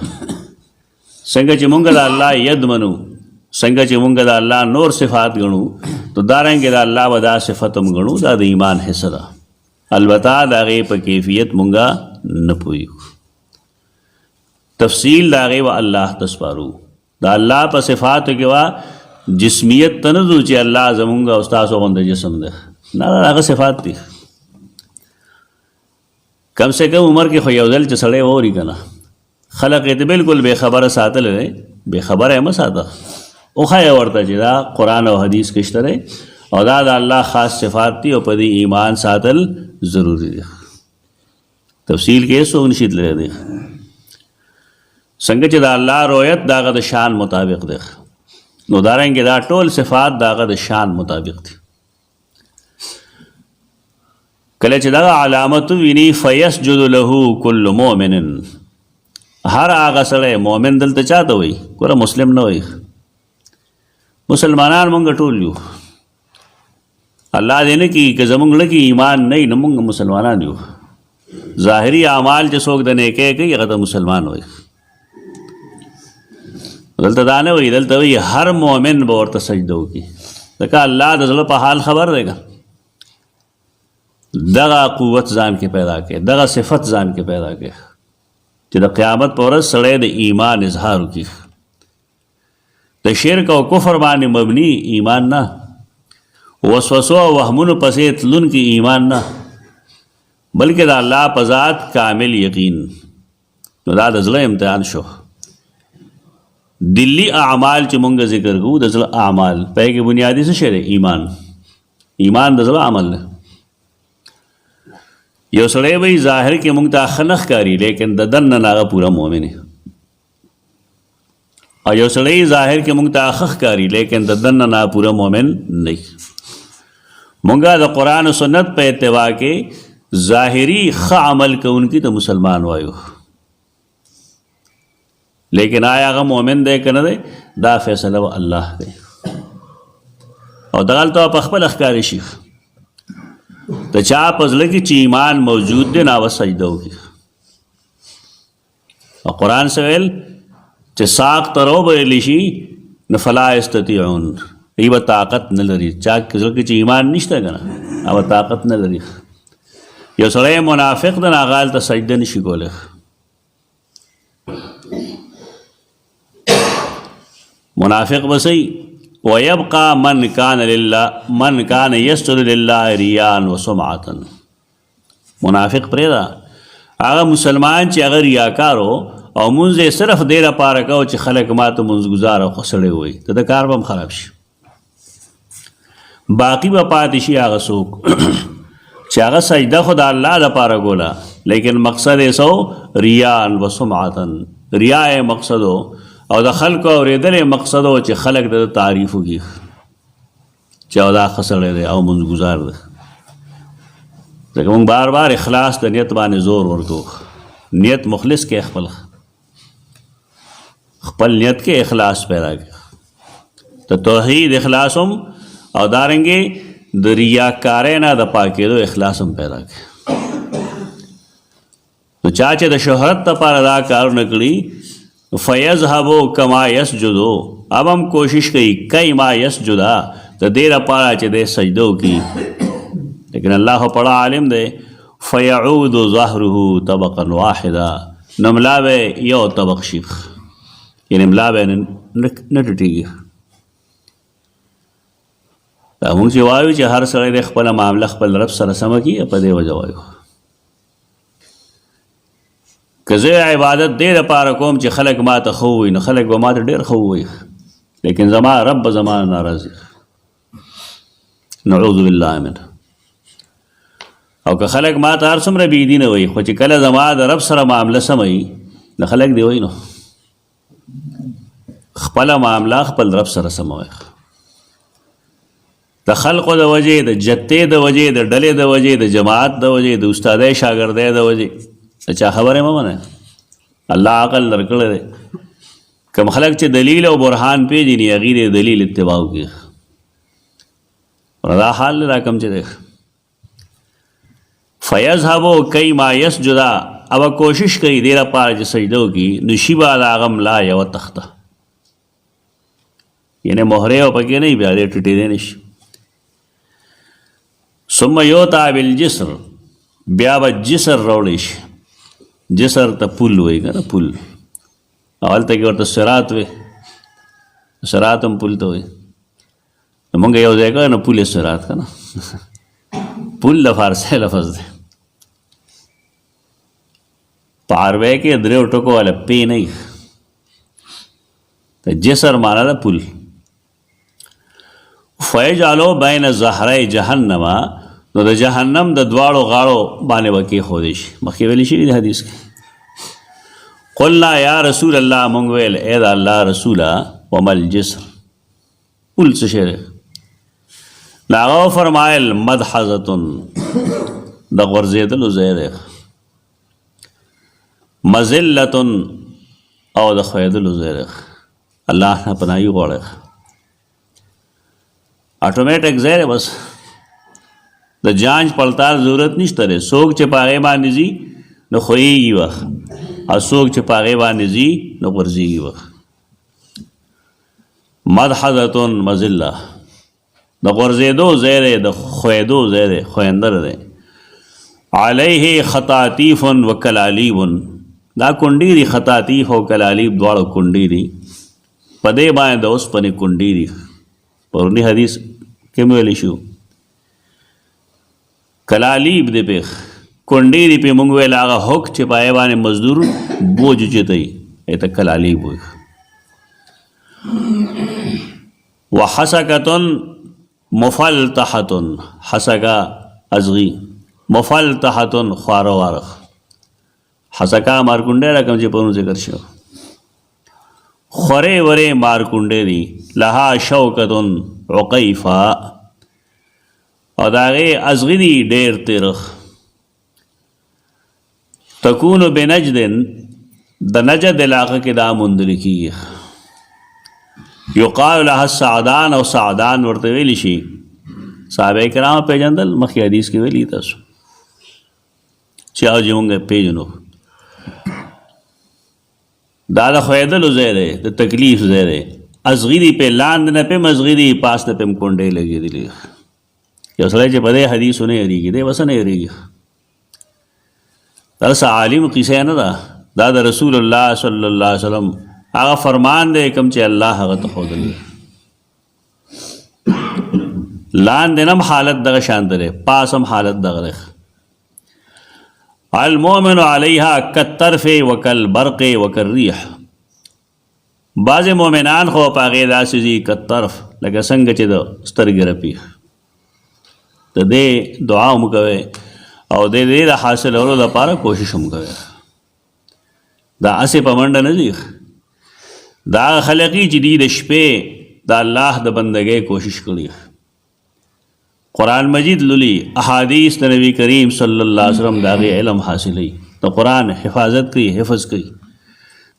څنګه چې موږ د الله ید منو، څنګه چې موږ د الله نور صفات ګڼو، تو دارنګې د الله به دا صفت هم ګڼو. دا د ایمان حصه ده. البته د هغې په کیفیت موږ نه پوهېږو. تفصیل د هغې به الله ته سپارو. د الله په صفاتو کې به جسمیت ته نه ځو چې الله زمونږ او ستاسو غوندې جسم دی. نه، هغه صفات دي. کم سے کم عمر کې خو یو ځل چې سړی واوري که نه، خلق یې ته بلکل بې خبره ساتلی دی. بې خبره یې مه ساته، وښایه ورته چې دا قرآن او حدیث کې شته دی او دا د الله خاص صفات دي او په دې ایمان ساتل ضروري دی. تفصیل کې څوک نشي تللی دی. څنګه چې د الله رویت د هغه د شان مطابق دی، نو دارنګې دا ټول صفات د هغه د شان مطابق دي. کله چې دغه علامت ویني فیسجد له کل مؤمن، هر هغه سړی مؤمن دلته چاته وایي؟ ګوره مسلم نه وایي، مسلمانان مونږ ټول یو. الله دې نه کړي که زمونږ زړه کې ایمان نه وي نو مونږ مسلمانان یو. ظاهري اعمال چې څوک د نیکۍ کوي هغه ته مسلمان وایي. دلته دا نه وایي، دلته وایي هر مؤمن به ورته سجده وکړي. ځکه الله د زړه په حال خبر دی که دغه قوت ځان کې پیدا کړي، دغه صفت ځان کې پیدا کړي چې د قیامت په ورځ سړی د ایمان اظهار وکړي. د شرک او کفر باندې مبني ایمان نه، وسوسو او وهمونو پسې تلونکي ایمان نه، بلکې د الله په ذات کامل یقین. نو دا د زړه امتحان شو. دلی اعمال چې مونږ ذکر کوو د زړه اعمال، په کې بنیادي څه شی دی؟ ایمان. ایمان د زړه عمل دی. یو سړی به ظاهر کې مونږ ته ښه نه ښکاري لیکن د دننه هغه پوره مؤمن دی، او یو سړی ظاهر کې مونږ ته ښه ښکاري لیکن د دننه پوره مؤمن نه. مونږه د قرآن و سنت په اتباع کې ظاهري ښه عمل کوونکي ته مسلمان وایو، لیکن آیا هغه مؤمن دی که نه دی؟ دا فیصله به الله دی. او دغلته په خپله ښکاري شي د چا په زړه کې چې ایمان موجود دی نو هغه سجده وکړي. او قرآن څه ویل چې ساق ته راوبللی شي نو فلا یستطیعون، ای به طاقت نه لري. چا زړه کې چې ایمان نشته که نه هغه طاقت نه لري. یو سړی منافق دی نو هغه هلته سجده نشي کولی. منافق بسئی وَيَبْقَى مَنْ كَانَ يَسْجُدُ لِلَّهِ رِيَاءً وَسُمْعَةً. منافق پرېږده، هغه مسلمان چې هغه ریاکارو او مونځ یې صرف دې لپاره کوو چې خلک ماته مونځګزار او خسړی وایي ته د کار به هم خراب شي. باقي به پاتې شي هغه څوک چې هغه سجده خو د الله لپاره کوله لیکن مقصد یې سو ریاء و سمعة، ریا یې مقصد او د خلکو اورېدل یې مقصد او چې خلک د تعریف وکړي چې او دا خسړی دی او مونځګزار دی. ځکه مونږ بار بار اخلاص د نیت باندې زور ورکو. نیت مخلص کې خپل نیت کې اخلاص پیدا کړي ته توحید اخلاص هم او دارنګې د ریاکارۍ نه د پاکېدو اخلاص هم پیدا کړي. نو چا چې د شهرت دپاره دا کارونه کړي فیذهبوا کما یسجدو، اب هم کوشش کوي کای ما یسجدا د دې لپاره چې دی سجده وکړي لیکن الله پڑا عالم دے فیعود ظهره طبقا واحدا، نو ملا به یو طبق شیخ یعنی ملا به نه ټیټېږي. دا مونږ چې وایو چې هر سړی د خپله معامله خپل رب سره سمه کړي په دې وجه وایو که زه عبادت دې دپاره کوم چې خلک ما ته ښه ووایي نو خلک به ما ته ډېر ښه ووایي لیکن زما رب به زما نه ناراضي. نعوذ بالله منه. او که خلک ما ته هر څومره بېدینه وایي خو چې کله زما د رب سره معامله سمه وي نو خلک دې وایي نو خپله معامله خپل رب سره سمه وایي. د خلقو د وجې د جتې د وجې د ډلې د وجې د جماعت د وجې د استادۍ شاګردۍ د وجې د چا خبرې مه منئ. الله عقل درکړی دی. کوم خلک چې دلیل او برهان پېژني هغوی د دلیل اتباع وکړي. دا حال دی دا کوم چې دی فیذهبوا کای ما یسجدا، اب کوشش کوي دې لپاره چې سجده وکړي نو شي به د هغه ملا یوه تخته یعنې مهرې او پکې نه وي بیا دې ټیټېدی نه شي. ثم یوتا بالجسر، بیا به جسر راوړی شي. جسر ته پل وایي که نه پل، او هلته کې ورته صراط وی، صراط هم پل ته وایي. نو مونږ یو ځای کړی نو پل صراط که نه پل د فارسی لفظ دی. په عربی کې دریو ټکو والا پی نه وي. د جسر معنا ده پل. فیجعلوا بین ظهری جهنم، نو د جهنم د دواړو غاړو باندې به کېښودی شي. مخکې ویلي شوي د حدیث کې قلنا یا رسول الله، مونږ ویل ای د الله رسوله وما الجسر، پل څه شی دی؟ نو هغه فرمایل مدحضة، د غورځېدلو ځای دی، مذلة او د ښویېدلو ځای دی. الله نه پناهي غواړئ، آټومیټک ځای دی، بس د جانچ پړتال ضرورت نشته دی. څوک چې په هغې باندې ځي نو ښویېږي وخت او څوک چې په هغې باندې ځي نو غورځېږي وخت. مدحضة مذلة، د غورځېدو ځای دی، د ښویېدو ځای دی، ښویندل دی. علیه خطاطیف و کلالیب، دا کونډې دي، خطاطیف او کلالیب دواړه کونډې دي. په دې باندې د اوسپنې کونډې دي. پرونی حدیث کې مې ویلی شو کلالیب دی پې کونډې دي پې مونږ ویل هغه حک چې په هغې باندې مزدور بوج اوچتوي ایته کلالیب وایي. وحسکة مفلتحة، حسکه ازغي، مفلتحة خواره واره. حسکه مارکونډی را کوم چې پرون ذکر شو، خورې ورې مارکونډی دي. لها شوکة عقیفه، او د هغې ازغي دي ډېر تیرخ. تکون بنجد، د نجد علاقه کې دا موندل کېږي. یقال لها السعدان، او سعدان ورته ویلی شي. صحابه کرام پیژندل، مخکې حدیث کې ویلي تاسو چې او چې مونږ پیژنو. دا د ښویېدلو ځای دی، د تکلیف ځای دی. ازغي دي پې لاندې نه پې ازغي دي، پاس نه پې کونډۍ لګېدلي. یو سړی چې په دې حدیثو نه یېرېږي دی بس نه یېرېږي. دا څه عالم قیسه نه ده، دا د رسول الله صلی الله علیه وسلم هغه فرمان دی کوم چې الله هغه ته ښودلی. لاندې هم حالت دغه شانته دی، پاس هم حالت دغه دی. المؤمن علیها کالطرف وکالبرق وکالریح. بعض مؤمنان خو په هغې داسې دي کالطرف لکه څنګه چې د سترګې رپي. د دې دعا هم کوئ او د دې د حاصلولو لپاره کوشش هم کوئ. دا هسې په منډه نه دي. دا خلقي چې دي د شپې د الله د بندګۍ کوشش کړي، قرآن مجید لولي، احادیث د نبی کریم صلی الله علیه وسلم د هغې علم حاصلوي، د قرآن حفاظت کوي، حفظ کوي،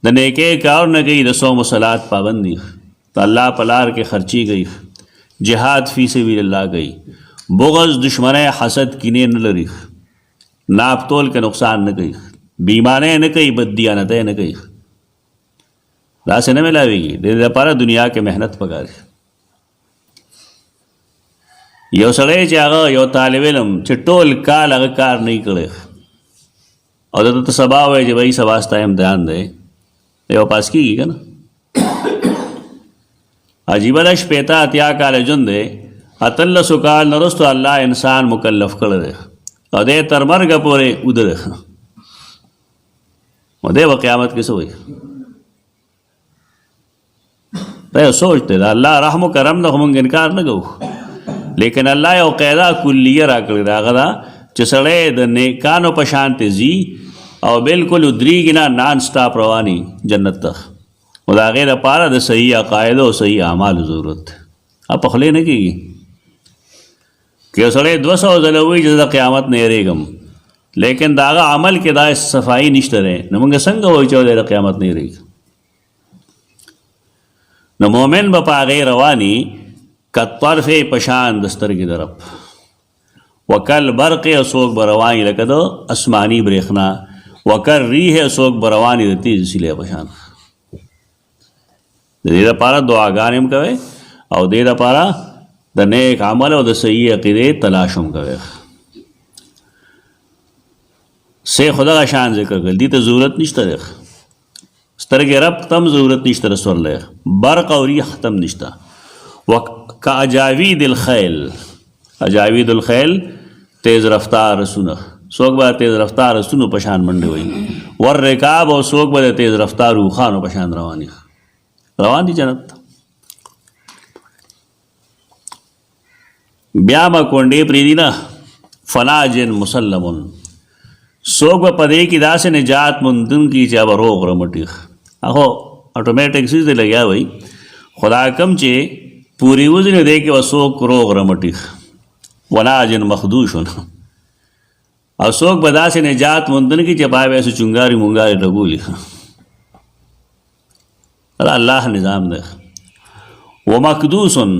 د نیکۍ کارونه کوي، د صوم و صلات پابند دي، د الله په لار کې خرچي کوي، جهاد فی سبیل الله کوي، بغض، دشمنۍ، حسد، کینې نه لري، ناپ تول کې نقصان نه کوي، بیمانۍ نه کوي، بددیانتۍ نه کوي. داسې نه ملاویږي. د دې لپاره دنیا کې محنت پکار دی. یو سړی چې هغه یو طالب علم چې ټول کال هغه کار نه کړی او دته ته سبا وایي چې بھائی سبا ستا امتحان دی، یو پاس کېږي که نه؟ عجیبه ده، شپېته اتیا کاله ژوند دی، 18 کال نه وروسته الله انسان مکلف کړی دی او دی تر مرګه پورې اوده دی. نو دی به قیامت کې څه وایي؟ دا یو سوچ دی. دا الله رحم و کرم ده، خو موږ انکار نه کوو، لیکن الله یو قاعده کلیه را کړې ده، هغه ده چې سړی د نیکانو په شانتې ځي او بالکل ودرېږي نه، نان سټاپ رواني جنت ته. نو د هغې دپاره د صحیح عقایدو او صحیح اعمالو ضرورت دی. په خولې نه کېږي. که یو سړی 200 ځله وایي چې زه د قیامت نه یېرېږم، لیکن د هغه عمل کې دا صفایي نشته دی، نو موږ څنګه وایو چې دی د قیامت نه یېرېږي؟ نو مومن به په هغې رواني کالطرف پشان د سترګې د رب، وکالبرق څوک به رواني لکه د اسماني برېښنا، وکالریح څوک به رواني د تیز سیلۍ پشان. د دې دپاره دعاګانې هم کوئ او دې دپاره د نیک عمل او د صحیح عقیدې تلاش هم کوئ. سه خدا شان ذکر کړل، دې ته ضرورت نشته دی. سترګې رب تم ضرورت نشته، رسول الله برق او ریح تم نشته. کاجاوید الخیل، اجاوید الخیل تیز رفتار رسونه، څوک به تیز رفتار رسونو په شان منډې وهي، والرکاب او څوک به د تیز رفتار اوښانو په شان روان دي جنت. بیا به کونډې پرېږدي نه، فناجن مسلمون، څوک به په دې کې داسې نجات موندونکي چې به روغ رمټي. هغه اټومیټک سیز دی لګیا وي، خدا کم چې پوری وځي نو دی کې به څوک روغ رمټي، وناجن مخدوشون، او څوک به داسې نجات موندونکي چې پای به یې چونګاري مونګاري ډګولي. الله نظام دی. ومکدوسن،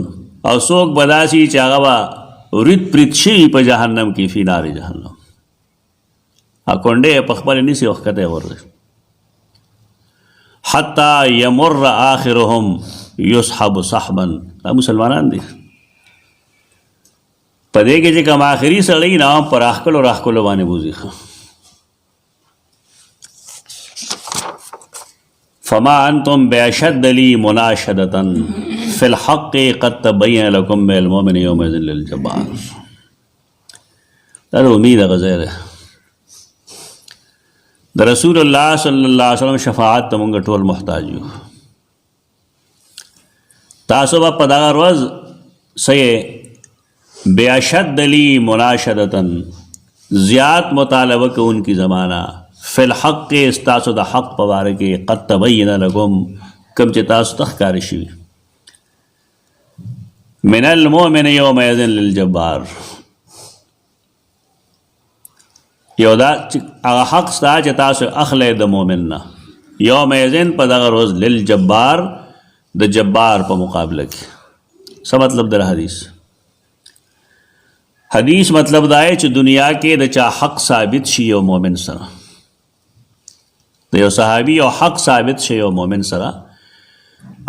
او څوک به داسې چې هغه به ورید پرید شي په جهنم کې، فی نار جهنم. کونډې په خپله نیسي او ښکته یې غورځوي. حتی یمر آخرهم یسحب سحبا. دا مسلمانان دي. په دې کې چې کوم آخري سړی نه په راښکلو راښکلو باندې بوځي. فما انتم باشد لی مناشدة فی الحق قد تبین لکم من المؤمن یومئذ للجبار. دا د امید غځی دی. د رسول الله صلی الله علیه وسلم شفاعت ته موږ ټول محتاج یو. تاسو به په دغه ورځ څه بیاشد لی مناشدتن، زیات مطالبه کوونکي زمانہ، فی الحق ستاسو د حق په باره کې، قد تبین لکم کوم چې تاسو ته ښکاره شوي، من المؤمن یومئذ للجبار. یو دا هغه حق ستا چې تاسو اخلی د مؤمن نه، یومئذ په دغه ورځ للجبار، د جبار په مقابله کې. څه مطلب در حدیث؟ حدیث مطلب دا ہے چې دنیا کې د چا حق ثابت شي یو مؤمن سره، د یو صحابي یو حق ثابت شي یو مؤمن سره،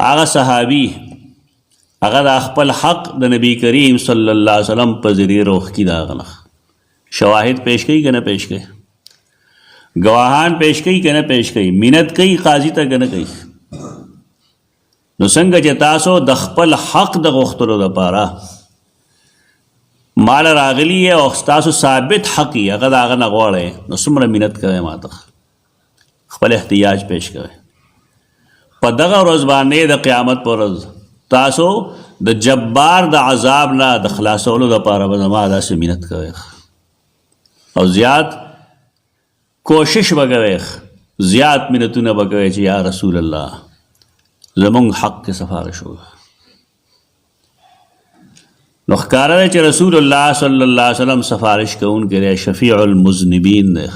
هغه صحابي هغه د خپل حق د نبی کریم صلی الله علیه وسلم په ذریعه روح کی دا غنه شواهد پیش کوي که نه پیش کوي، گواهان پیش کوي که نه پیش کوي، منت کوي قاضي ته که نه کوي. نو څنګه چې تاسو د خپل حق د غوښتلو لپاره مال راغلی او ستاسو ثابت حق یې هغه د هغه نه غواړئ نو څومره منت کوئ ماته خپل احتیاج پیش کوئ په دغه ورځ باندې د قیامت په ورځ تاسو د جبار د عذاب نه د خلاصولو دپاره به زما داسې منت کوئ او زیات کوشش به کوئ زیات منتونه به کوئ چې یا رسول الله زمونږ حق کې سفارش وکړه نو ښکاره دی چې رسول الله صلی الله علیه وسلم سفارش کوونکی دی شفیع المذنبین دی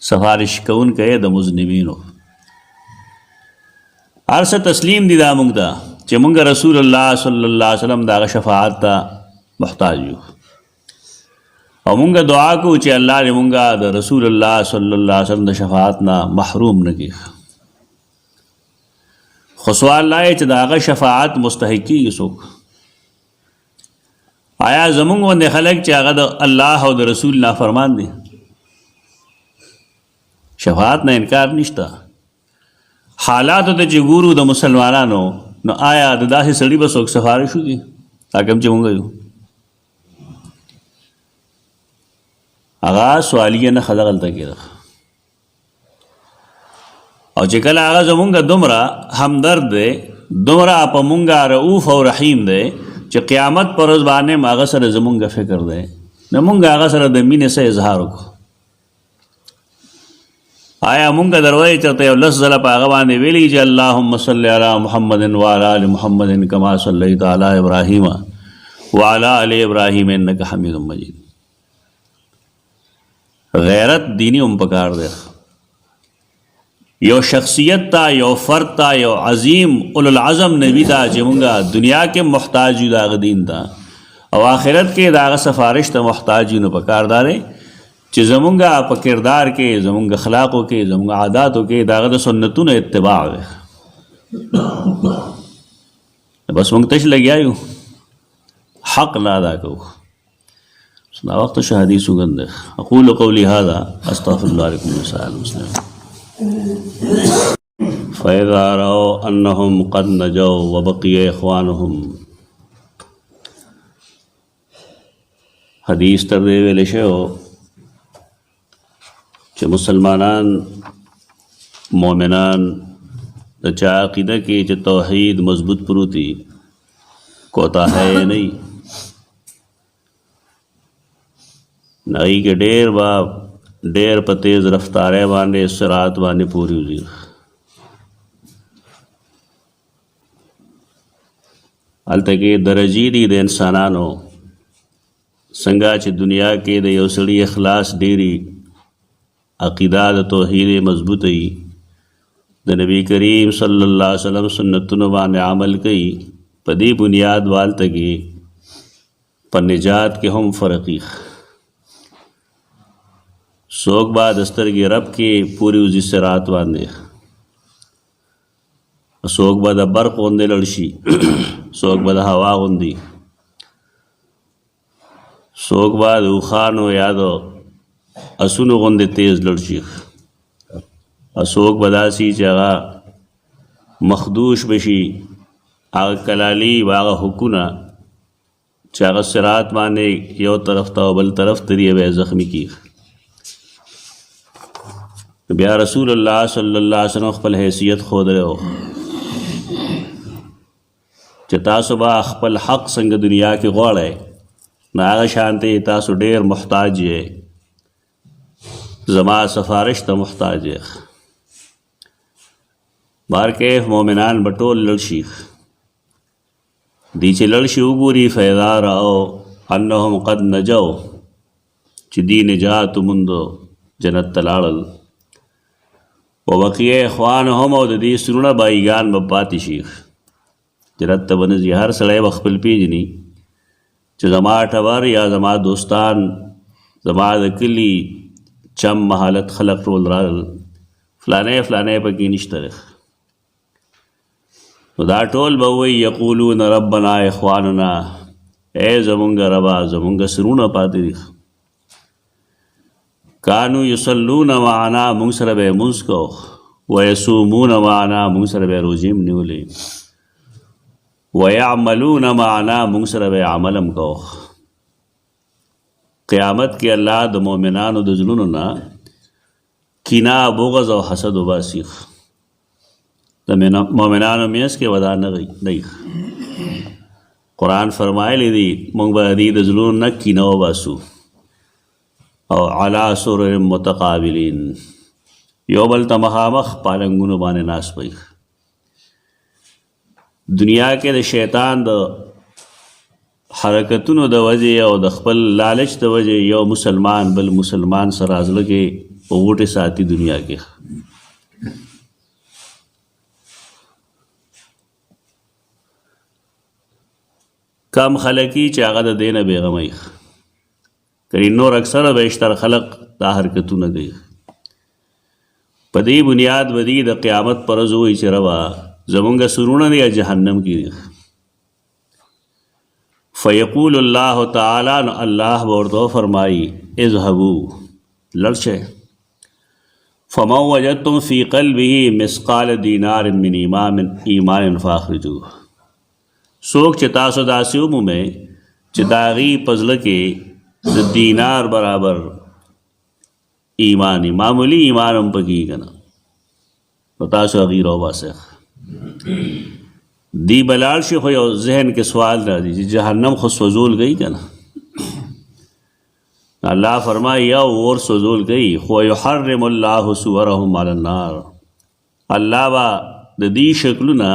سفارش کوونکی د مذنبینو هر څه تسلیم دي دا موږ ته چې موږ رسول الله صلی الله علیه وسلم د هغه شفاعت ته محتاج یو او موږ دعا کوو چې الله دې موږ د رسول الله صلی الله علیه وسلم د شفاعت نه محروم نه کړي خو سوال دا چې د هغه شفاعت مستحق کېږي څوک آیا زمونږ غوندې خلک چې هغه د الله او د رسول نافرمان دي شفاعت نه انکار نشته حالاتو ته چې ګورو د مسلمانانو نو آیا د داسې سړي به څوک سفارش وکړي دا کوم چې مونږ یو هغه سوالیه نه خلق هلته کېده او چې کله هغه زمونږ دومره همدرد دی دومره په مونږ رؤوف او رحیم دی چې قیامت پر ورځ باندې هغه سره زمونږ فکر دی نو مونږ هغه سره د مینې څه اظهار وکړو آیا مونږ دروي چرته یو لس ځله په هغه باندې ویلي چې اللهم صل علی محمد وعلى آل محمد کما صلیت علی ابراهیم وعلى آل ابراهیم انک حمید مجید غیرت دینی پکار دی یو شخصیت تا یو فرد تا یو عظیم اولوالعظم نبی تا چې مونږه دنیا کې محتاج یو د هغه دین ته او آخرت کې د هغه سفارش ته محتاج یو نو پکار دی چې زمونږه په کردار کې زمونږ اخلاقو کې زمونږ عاداتو کې د هغه د سنتونو اتباع وي بس مونږ تش لګیا یو حق نه ادا کوو دا وخت شو حدیث وګند اقول قولی هذا استغفر الله لكم ولسائر المسلمين فإذا رأوا أنهم قد نجوا وبقي إخوانهم حدیث تر دې ویل شو چې مسلمانان مؤمنان د چا عقیده کې چې توحید مضبوط پروتي کوتا ہے نه نئی کے ډیر په تیز رفتارې باندې صراط باندې پوری وځي هلته کې درجې دي د انسانانو څنګه چې دنیا کې د یو سړي اخلاص ډیری عقیده د توحید مضبوطی د نبی کریم صلی الله علیه وسلم سنتونو باندې عمل کوي په دې بنیاد والته کې په نجات کې هم فرقی څوک به د سترګې رب کې پوری وځي صراط باندې څوک به د برق غوندې لړ شي څوک به د هوا غوندې څوک به د اوښانو یا د اسونو غوندې تیز لړ شي څوک به داسې چې هغه مخدوش بشي هغه کلالي و هغه حقونه چې هغه صراط باندې یو طرف ته او بل طرف ته یې به زخمی کېږي بیا رسول الله صلی الله علیه وسلم خپل حیثیت ښودلی و چې تاسو به خپل حق څنګه دنیا کې غواړئ نو هغه شانتې تاسو ډېر محتاج یې زما سفارش ته محتاج یې بارکیف مومنان به ټول لړ شي دی چې لړ شي وګوري فإذا رأوا أنهم قد نجوا چې دی نجات موندو جنت ته لاړل وبقي اخوانهم او د دې سرونه بایګان به پاتې شي جنت ته به نه ځي هر سړی به خپل پیژني چې زما ټبر یا زما دوستان زما د کلي چم مهالت خلق ټول رالل فلانی فلانی پکې نشته نو دا ټول به وایي یقولون ربنا اخواننا ای زمونږ ربا زمونږ سرونه پاتې دي کانو یصلون معنا مونږ سره به مونځ کو ویصومون معنا مونږ سره به روزې هم نیولې ویعملون معنا مونږ سره به عمل هم کو قیامت کې الله د مؤمنانو د زړونو نه کینه بغض او حسد وباسي د مؤمنانو منځ کې ودا نه دی. قرآن فرمایلی دی موږ به د زړونو نه کینه وباسو او علی سرر متقابلین یو بل ته مخامخ پالنګونو باندې ناست وي. دنیا کې د شیطان د حرکتونو د وجې او د خپل لالچ د وجې یو مسلمان بل مسلمان سره زړه کې په غوټې ساتي. دنیا کې کم خلقی چې هغه د دې نه بېغمه وي، کړي نور اکثره بیشتر خلق دا حرکتونه کوي. په دې بنیاد به د قیامت پر ورځ وایي چې ربه زمونږ سرونه دی جهنم کې دي. فیقول الله تعالی، نو الله به ورته فرمایي اذهبوا لړ شئ. فمن وجدتم فی قلبه مثقال دینار من ایمان فاخرجوه. څوک چې تاسو داسې ومومئ چې د هغې په زړه کې د دینار برابر ایمان، معمولی ایمان هم پکې که نه، نو تاسو هغې راوباسئ. دی بلاړ شي خو یو ذهن کې سوال راځي چې جهنم خو سوځول گئی که نه. الله فرمایي یا اور سوځول گئی، خو یحرم الله صورهم علی النار. الله به د دې شکلونه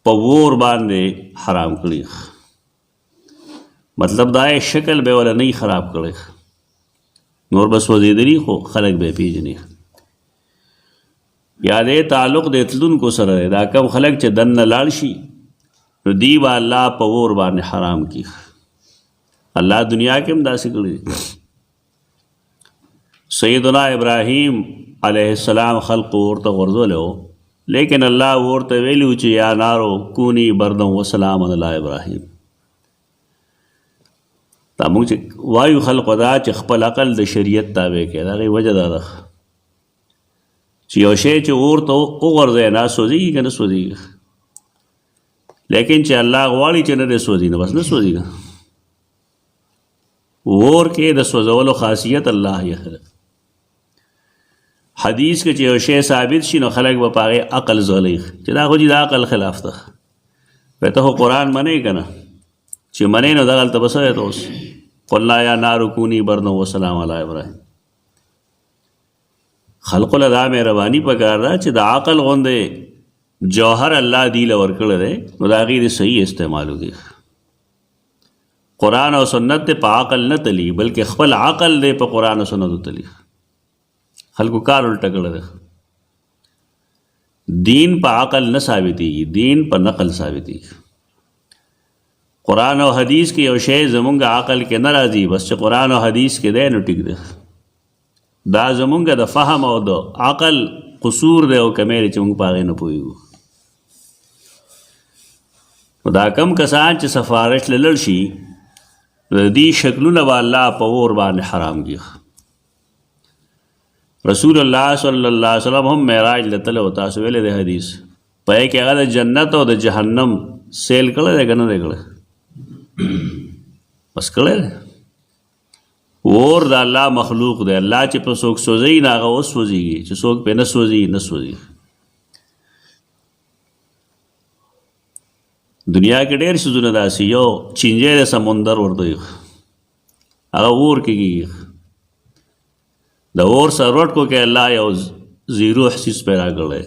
په اور باندې حرام کړي. مطلب دا یې شکل به ولا نه خراب کړي، نور به سوځېدلي خو خلک به یې پیژني. یا دې تعلق د تلونکو سره دی. دا کم خلک چې دننه لاړ شي نو دی به الله په اور باندې حرام کړي. الله دنیا کې هم داسې کړي. سیدنا ابراهیم علیه السلام خلق ورته غورځولی و، لیکن الله ورته ویلي چې یا نارو کونی بردن و سلاما علی ابراهیم. دا موږ چې وایو خلقو دا چې خپل عقل د شریعت تابع کړي، د هغې وجه دا ده چې یو شی چې اور ته وغورځوي نه سوځېږي که نه سوځېږي، لیکن چې الله غواړي چې نه دی سوځي نو بس نه سوځېږي. اور کې د سوځولو خاصیت الله یې خلق. حدیث کې چې یو شی ثابت شي نو خلک به په هغې عقل ځغلي چې دا خو چې د عقل خلاف ده. به ته خو قرآن منې که نه، چې منې نو دغلته به څه دی ته اوس قلنا یا نار کونی بردا وسلام علی ابراهیم. خلقو له دا مهرباني پکار ده چې د عقل غوندې جوهر الله دی له ورکړی دی نو د هغې د صحیح استعمال وکړي. قرآن او سنت دی په عقل نه تلی، بلکې خپل عقل دی په قرآن او سنتو تلی. خلکو کار الټه کړی دی. دین په عقل نه ثابتېږي، دین په نقل ثابتېږي. قرآن او حدیث کې یو شی زمونږ عقل کې نه راځي، بس چې قرآن او حدیث کې دی نو ټیک دی. دا زمونږ د فهم او د عقل قصور دی او کمی دی چې موږ په هغې نه پوهېږو. دا کم کسان چې سفارش له لړ شي د دې شکلونه به الله په اور باندې حرام کړي. رسول الله صلی الله علیه وسلم هم معراج له تللی و، تاسو ویلی دی حدیث په یې کې هغه د جنت او د جهنم سیل کړی دی که نه دی کړی؟ بس کړی دی. اور د الله مخلوق دی. الله چې په څوک سوځوي نه هغه وسوځېږي، چې څوک پې نه سوځي نه سوځي. دنیا کې ډېر څیزونه داسې یو چینجی د سمندر ورته وي، هغه اور کې کېږي. د اور سره رټ کو کې الله یو زیرو حسیس پیدا کړی،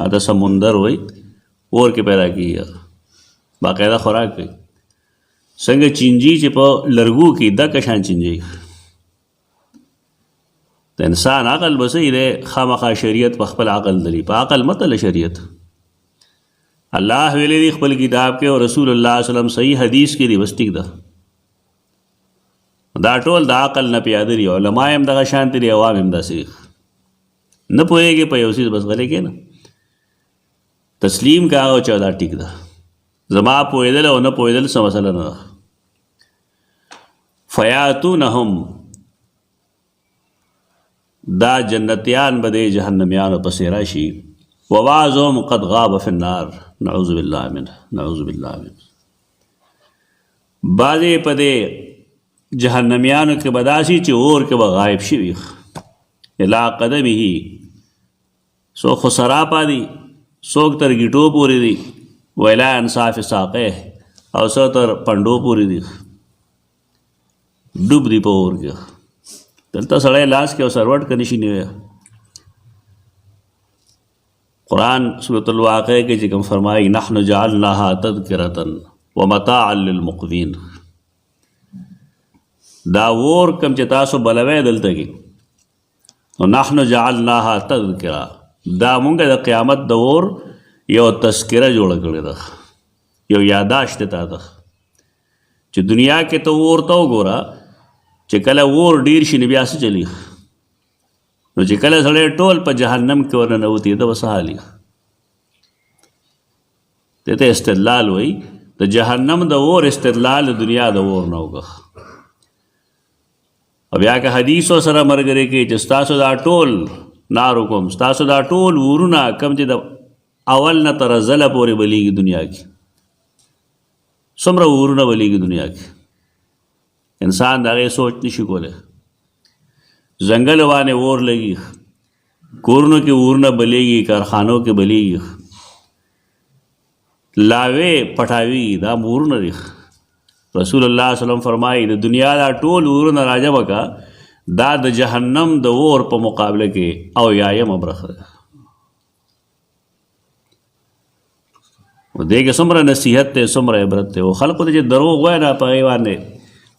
هغه سمندر وایي اور کې پیدا کېږي، باقاعده خوراک کوي. څنګه چینجي چې په لرګو کې دغه شان چینجي. د انسان عقل به صحیح دی، خامخا شریعت په خپل عقل دلی، په عقل متله شریعت. الله ویلی دی خپل کتاب کې او رسول الله صلی الله علیه وسلم صحیح حدیث کې دی، بس ټیک ده. دا ټول د عقل نه پیاده دي. علما هم دغه شانتې دي، عوام هم داسې نه پوهېږي په یو څیز، بس غلی کښېنه تسلیم کا او چې دا ټیک ده. زما پوهېدل او نه پوهېدل څه مسله نه ده. فیاتونهم، دا جنتیان به د جهنمیانو پسې راشي. وبعضهم قد غاب فی النار، نعوذ بالله منه، نعوذ بالله منه. بعضې په دې جهنمیانو کې بداسي چې اور کې به غایب شوي الا قدمه، څوک خو سراپا دي، څوک تر ګیټو پورې دي، ویلا انصاف ساقه او څو تر پنډو پورې دي، ډوب دي په اور کې. دلته سړی لاس کې او سروټ که نشي نیوی. قرآن سورة الواقع کې چې کوم فرمایي نحن جعلناها تذکرة ومتاعا للمقوین، دا اور کم چې تاسو بلوي دلته کې نو نحن جعلناها تذکرة، دا مونږ د قیامت د اور یو تذکره جوړه کړې ده، یو یاداشت تا ده چې دنیا کې ته اور ته وګوره چې کله اور ډیر شي نو بیا څه چلی، نو چې کله سړی ټول په جهنم کې ورننوتي د وسه حالي ته استدلال وایي د جهنم د اور استدلال دنیا د اور نه وګه. او بیا که حدیثو سره مرګري کې چې ستاسو دا ټول نارو کوم، ستاسو دا ټول ورونه کم چې د اول نه تر زله پورې بلیږي دنیا کې، څومره ورونه بلیږي دنیا کې، انسان د هغې سوچ نشي کولی. ځنګل باندې اور لګي، کورونو کې ورونه بلیږي، کارخانو کې بلیږي، لاوې پټاوي، دا ورونه دي. رسول الله صلی الله علیه وسلم فرمایي د دنیا دا ټول ورونه راجمع کا، دا د جهنم د اور په مقابله کې او یایم برخه ده. دې کې څومره نصیحت دی، څومره عبرت دی. او خلقو ته چې دروغ وایي نه په هغې باندې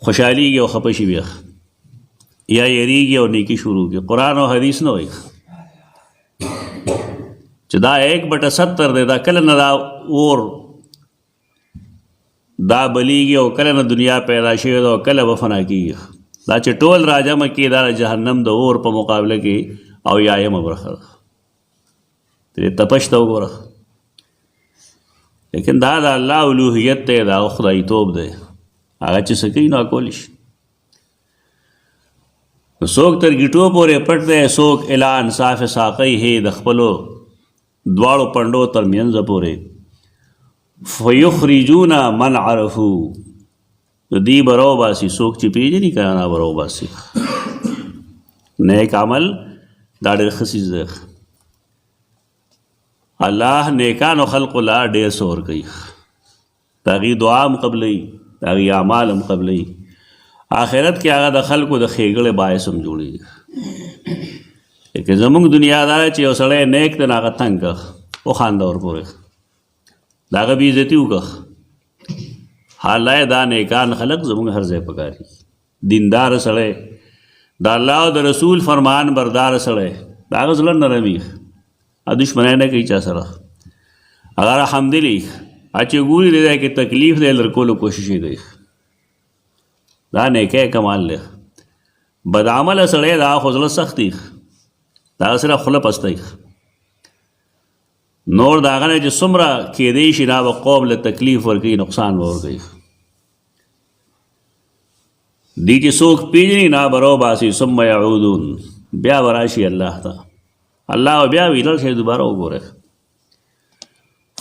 خوشحالېږي او خفه شي بیا یا یریږي او نیکي شروع کړي. قرآن او حدیث نه وایي چې دا 1/70 دی، دا کله نه دا اور دا بلیږي او کله نه دنیا پیدا شوې ده او کله به فنا کېږي. دا چې ټول راجمع کړي دا جهنم د اور په مقابله کې او یایمه برخه ده. دې تپش ته وګوره. لیکن دا د الله الوهیت دی، دا خدای توب دی، هغه چې څه کوي نو کولی شي. څوک تر ګیټو پورې پټ دی، څوک الی انصاف ساقیه د خپلو دواړو پنډو تر منځ پورې. فیخرجون من عرفو، دی به راوباسي څوک چې پېژني که نه به راوباسي. نیک عمل دا ډېر ښه څیز دی. الله نیکانو خلقو لا ډېر څه ورکوي، د هغې دعا هم قبلوي، د هغې اعمال هم قبلوي. آخرت کې هغه د خلکو د ښېګړې باعث هم جوړېږي. لیکن زموږ دنیا دا چې یو سړی نیک دی نو هغه تنګ کړه وخانده ورپورې، د هغه بې عزتي وکړه. حالای دا نیکان خلق زموږ هر ځای پکار دي. دیندار سړی، د الله او د رسول فرمان بردار سړی، د هغه زړه نرم وي، دشمنی نه کوي چا سره. هغه رحمدلي چې ګوري دې ځای کې تکلیف دی لرکولو کوشش یې کوي. دا نیکی کمال دی. بد عمله سړی دا خو زړه سخت دی، دا سره خوله پسته دی. نور د هغه نه چې څومره کېدی شي دا به قوم له تکلیف ورکوي، نقصان به ورکوي. دی چې څوک پېژني نه به راوباسي ثم یعودون، بیا به راشي الله ته. الله بیا وی لړ شئ دوباره وګورئ.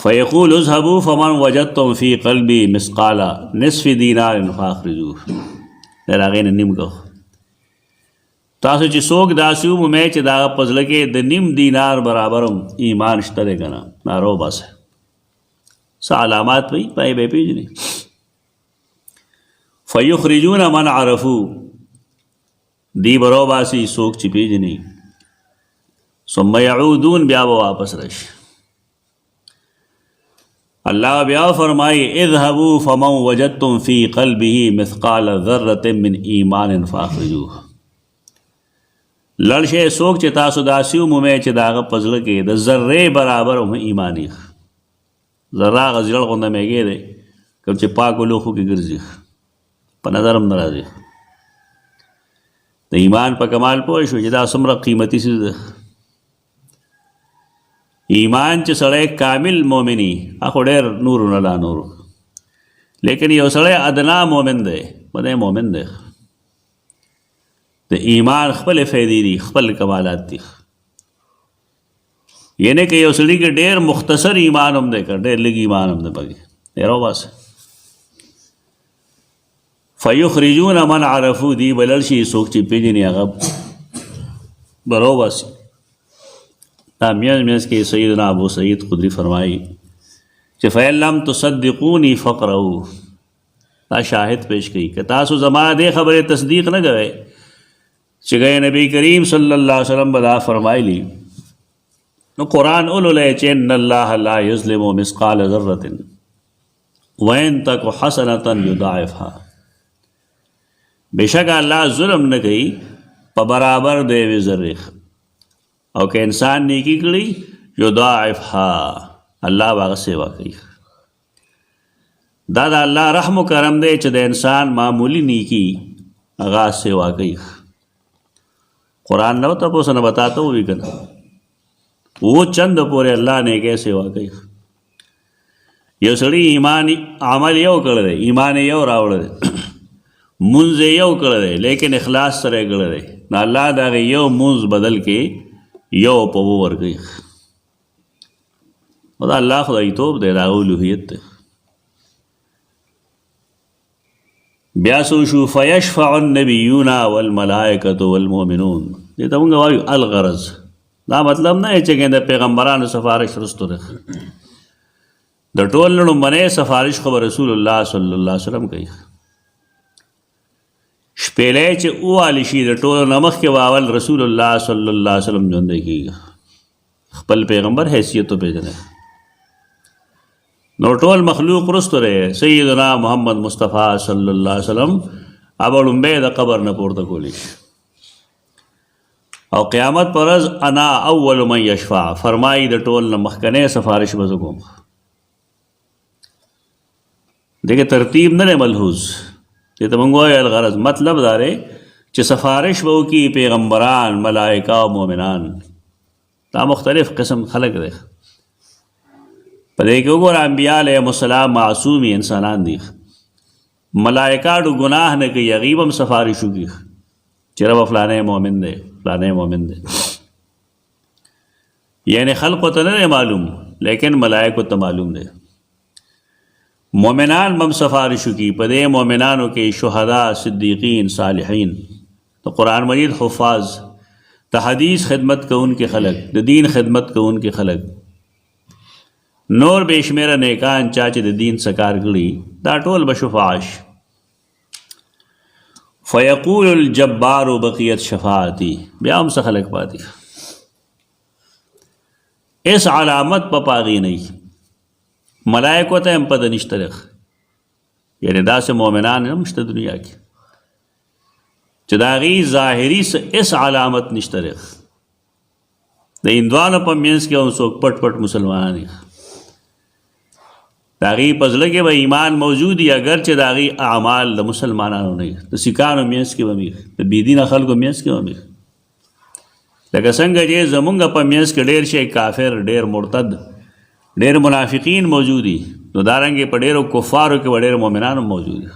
فیقول اذهبوا فمن وجدتم فی قلبی مثقال نصف دینار فاخرجوه، در هغې نه نیم کو. تاسو چې څوک داسې ومومئ چې د هغه په زړه کې د نیم دینار برابر هم ایمان شته دی که نه، نه راوباسئ. څه علامات وي په یې به یې پېژنئ. فیخرجون من عرفو، دی به راوباسي څوک چې پېژني. ثم یعودون، بیا به واپس راشي. الله بیا فرمایي اذهبوا فمن وجدتم فی قلبه مثقال ذرة من ایمان فاخرجوه. لړ شئ څوک چې تاسو داسې ومومئ چې د هغه په زړه کې د ذرې برابر هم ایمان وي. ذره هغه زیړ غونده میږی دی کوم چې پاکو لوښو کې ګرځي، په نظر هم نه راځي. د ایمان په کمال پوه شو چې دا څومره قیمتي څیز ده. ایمان چې سړی کامل مومني هغه ډېر نورونه لا نورو، لیکن یو سړی ادنا مومن دی، بدی مومن دی. د ایمان خپل فائدې دي، خپل کمالات دي. یعنی که یو سړي کې ډېر مختصر ایمان هم دی که ډېر لږ ایمان هم دی پکې، دی راوباسه. فیخرجون من عرفو دی بلل شي څوک چې پیژني هغه برو باسي. دا میانس کې سیدنا ابو سعید خدری فرمایي چې فإن لم تصدقوني فقرؤوا. دا شاهد پیش کړي کہ تاسو زما دې خبره تصدیق نه کوئ چې گئے نبی کریم صلی اللہ علیہ وسلم بدا فرمایلی نو قرآن اولولے چې ان اللہ لا یظلم مثقال ذرة وَإِن تَكُ حَسَنَةً يُضَاعِفْهَا. بے شک اللہ ظلم نہ کئی پا برابر دے وی ذرے او کہ انسان نیکی کری یضاعفها اللہ باغ سیوا کئی. دا اللہ رحم و کرم دے چې د انسان معمولی نیکی آغاز سیوا کئی. قرآن نو تا پوسا نہ بتاتا ہوئی کنا وہ چند پورے اللہ نے کیسے واقعی. یو سڑی ایمان عمل یو کردے ایمان یو راوڑ دے منز یو کردے لیکن اخلاص سرے کردے نا اللہ دا غی یو منز بدل کے یو پوو ورگئی. و دا اللہ خدای توب دے دا اولوحیت دے. بیاسو شو فیشفع النبیون والملائکۃ والمؤمنون. دیتا منگا وایو الغرض دا مطلب نه چې د پیغمبرانو سفارش رستو ده د ټول لومبنۍ سفارش خو رسول الله صلی الله علیه وسلم کوي. شپېلې چې اوالی شي د ټولو نه مخکې واول رسول الله صلی الله علیه وسلم ژوندی کېږي خپل پیغمبر حیثیت وپېژنئ. نو ټول مخلوق رستو دی سیدنا محمد مصطفیٰ صلی الله علیه وسلم اب لومبۍ د قبر نه پورته کولی شي او قیامت پر از انا اول من یشفع فرمائی د ټول نه مخکنی سفارش به زه کوم. دیکھے ترتیب نه ملحوظ چې ته مونږ وایو الغرض مطلب دا دی چې سفارش به وکړي پیغمبران ملائکه او مؤمنان. دا مختلف قسم خلق دی په دې کې وګوره انبیاء علیهم السلام معصومی انسانان دي. ملائکه ډو ګناه نه کوي هغوی به هم سفارش وکړي چې رب فلانے مومن دے فلانے مومن دے. یعنی خلق تو نہیں معلوم لیکن ملائکہ تو معلوم دے. مومنان بم سفارشو کی پدے مومنانوں کے شہداء صدیقین صالحین. تو قرآن مجید حفاظ تا حدیث خدمت کا ان کے خلق دا دین خدمت کا ان کے خلق نور بیشمیرہ نیکان چاچے دا دین سکار گڑی دا ټول بشفاعش. فیقول الجبار بقیت شفاعتی بیا هم څه خلق پاتی اس علامت پا پاغی نہیں ملائکو تا هم پد نشترخ یعنی دا سے مومنان نمشت دنیا کی چه دا غی ظاہری سے اس علامت نشترخ دا اندوانو پا مینس کے ان سوک پٹ پٹ مسلمانانی داغی پزلگے با ایمان موجودی اگرچہ داغی اعمال دا مسلمانانو نہیں دا سکانو مینس کے بمیر دا بیدین خلقو مینس کے بمیر لکه څنګه چې زمونږ په منځ کې ډېر شي کافر ډېر مرتد ډېر منافقین موجودي نو دارنګې په ډېرو کفارو کې ډېر مؤمنان هم موجود دي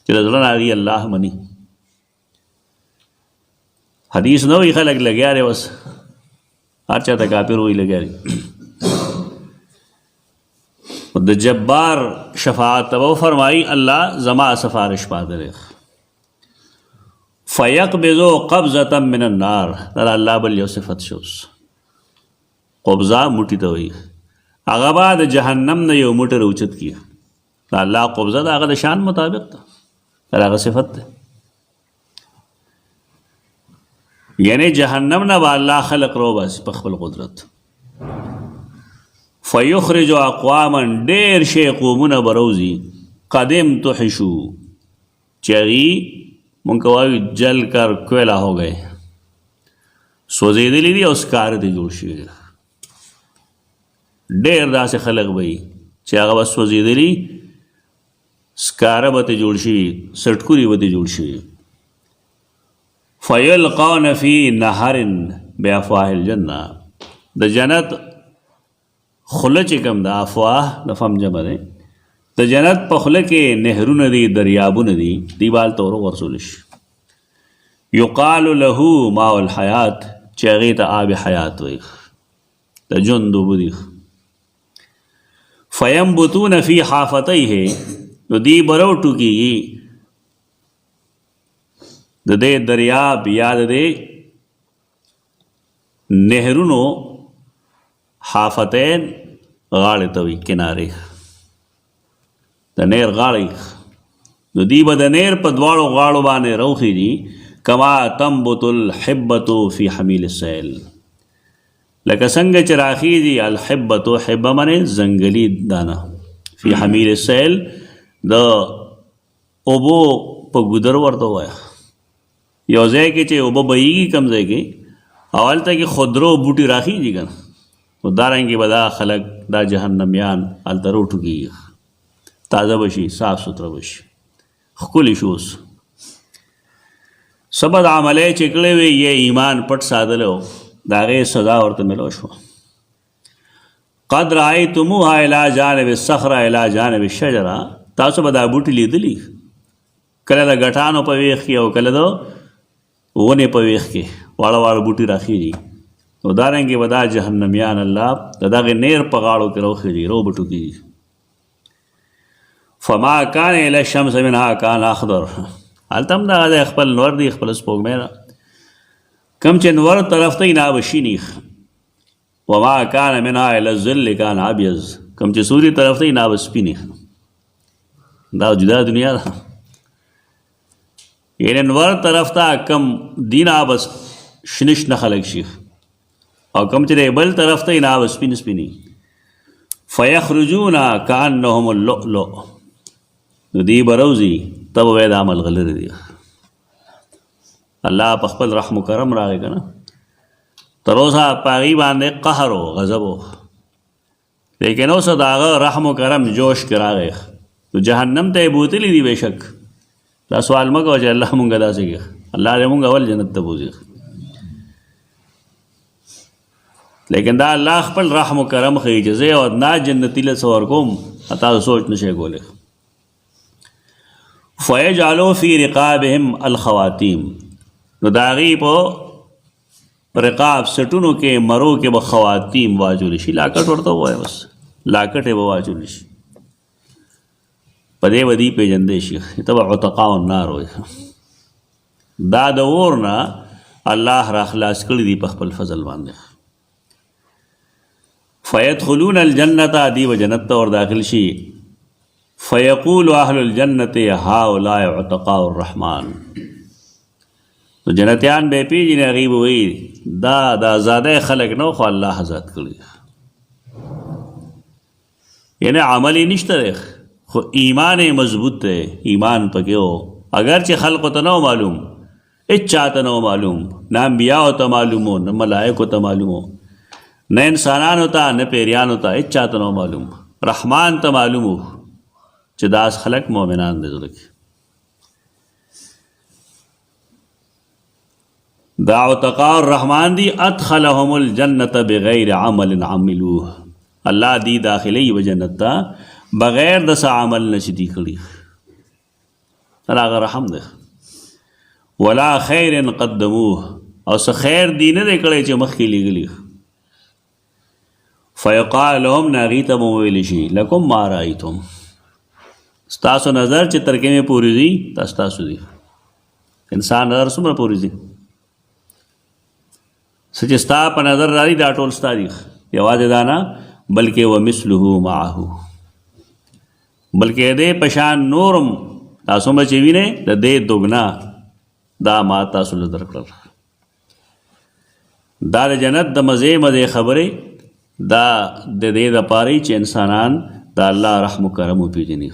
چې د زړه نه هغوی الله مني. حدیث نه وي خلک لګیا دی بس هر چا ته کافر وایي لګیا دی. د جبار شفاعت ته به فرمایي الله زما سفارش پاتې فیقبض قبضة من النار. دا الله بل یو صفت شوس قبضه موټی ته وایي هغه به د جهنم نه یو موټی راوچت کړي. دا الله قبضه د هغه د شان مطابق ده د هغه صفت ده. یعنی جهنم نه به الله خلق روباسي په خپل قدرت. فیخرج اقواما ډېر شی قومونه به روزي قدم تحشو چې هغوی مونږ وایو جل کر کوئلہ ہو گئے سوځېدلي دي او سکاره دي جوړ شوي دي. ډېر داسې خلق به وي چې هغه به سوځېدلي سکاره به ترې جوړ شوي سټکوري به ترې جوړ شوي. فیلقون فی نهر بافواه الجنه. د جنت خوله چې کوم د افواه د فم جمع دی د جنت په خوله کې نهرونه دي دریابونه دي دیوال ته ورغورځول شي. یقال له ماء الحیات چې هغې ته آب حیات وایي د ژوند اوبه دي. فینبتون فی حافتیه نو دی به راوټوکېږي د دې دریاب یا د دې نهرونو حافتین غاړې ته وي کنارې د نهر غاړې نو دی به د نهر په دواړو غاړو باندې روخیږي کما تنبت الحبة فی حمیل السیل لکه څنګه چې راخیږي الحبة حبه معنی ځنګلي دانه فی حمیل السیل د اوبو په ګودر ورته وایه یو ځای کې چې اوبه بهیږي کم ځای کې او هلته کې خودرو بوټي راخیږي که نه نو دارنګې به دا خلک دا جهنمیان هلته روټوکېږي تازه به شي صاف سوتره به شي ښکلي شي اوس څه بد عملی چې کړی وي یې ایمان پټ ساتلی و د هغې سزا ورته میلو شوه قد رأیتموها الی جانب الصخره الی جانب الشجره تاسو به دا بوټي لیدلي کله د ګټانو په ویښ کې او کله د ونې په ویښ کې واړه واړه بوټي راخیږي نو دارنګې به دا جهنمیان الله د دغې نیر په غاړو کې روخیږي رو بټو کېږي فما کان الی الشمس منها کان اخضر هلته هم دغه دی خپل نور دی خپل سپوږمۍ ده کم چې نور طرف ته یې نه به شینی وما کان منها الی الظل کان ابیض کم چې سوري طرف ته یې نه به سپینی دا جدا دنیا ده یعنی نور طرف ته کم دین آبس شنش نه خلق شي او کم چې بل طرف ته نه آبس سپین سپینی فیخرجون کانهم اللؤلؤ نو دی بروزی تب وید عمل غلر دی الله په خپل رحم و کرم راغی که نه تر اوسه په هغې باندې قهر و غضب و لیکن اوس د هغه رحم و کرم جوش کې راغی تو جهنم ته یې بوتلی دي بېشک دا سوال مه کوه چې الله مونږ داسې کړي الله دې مونږ اول جنت ته بوځي لیکن دا الله خپل رحم و کرم ښیي چې زه یو ادنا جنتي له څه ورکوم تاسو سوچ نشئ کولی فیجعلو فی رقابهم الخواتیم نو د هغې په رقاب سټونو کې مرو کې به خواتیم واچولی شي لاکټ ورته ووایه بس لاکټ یې به واچولی شي په دې به دوی پېژندی شي ته به عتقاء النار وایي دا د اور نه الله را خلاص کړي دي په خپل فضل باندې فیدخلون الجنة دی به جنت ته ور داخل شي فیقول اهل الجنة هؤلاء عتقاء الرحمن تو جنتیان به پیژني هغوی به وایي دا د آزادۍ خلک نه خو الله آزاد کړي یعنی عمل یې نشته دی خو ایمان مضبوط دی ایمان پکې و اگر چې خلقو ته نه معلوم هیڅ چاته نه معلوم نه انبیاءو ته معلوم و نه ملائکو ته معلوم و نه انسانانو ته نه پیریانو ته هیڅ چاته نه معلوم رحمان ته معلوم و چې داس خلق مؤمنان دی زړه کې دا عتقاء الرحمن دی ادخلهم الجنة بغیر عمل عملوه الله دی داخلی و جنت تا بغیر د څه عمل نشي دی کړي هغه رحم دی ولا خیر قدموه او څه خیر دی نه دی کړی چې مخکې لیږلي فیقال لهم ناغي ته به وویلی شي لکم ما رایتم ستاسو نظر چې تر کومې پورې ځي دا ستاسو دی انسان نظر څومره پورې ځي څه چې ستا په نظر راځي دا ټول ستا دي یوازې دا نه بلکې ومثله معه بلکې دې پشان نورم تاسو به چې وینئ د دې دوګنا دا ما تاسو له درکړل دا د جنت د مزې مزې خبرې دا د دې دپاره چې انسانان د الله رحم و کرم وپېژني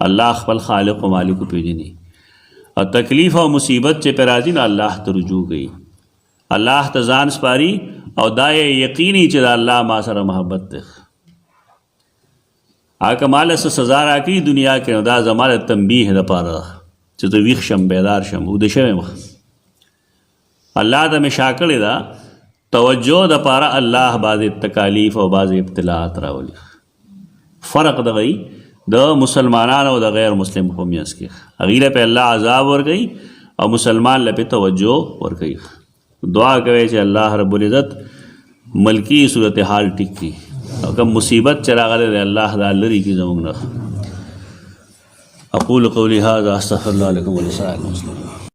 الله خپل خالق و مالک وپېژني او تکلیف او مصیبت چې پرې راځي نو الله ته رجوع کوي الله ته ځان سپاري او دا یقیني چې د الله ما سره محبت دی هغه مال څه سزا راکړي دنیا کې نو دا زما د تنبیه دپاره چې زه ویښ شم بیدار شم اوده شوی مخ الله ته مې شا کړې ده توجه دپاره الله بعضې تکالیف او بعضې ابتلاعات راولي فرق دغه د مسلمانانو او د غیر مسلم په منځ کې هغوی له پې الله عذاب ورکوي او مسلمان له پې توجه ورکوي دعا کوي چې الله رب العزت ملکی صورتحال ټیک کړي او کوم مصیبت چې راغلی دی الله دا لرې کړي زموږ نه اقول قولي هذا استغفر الله لكم ولسائر المسلمين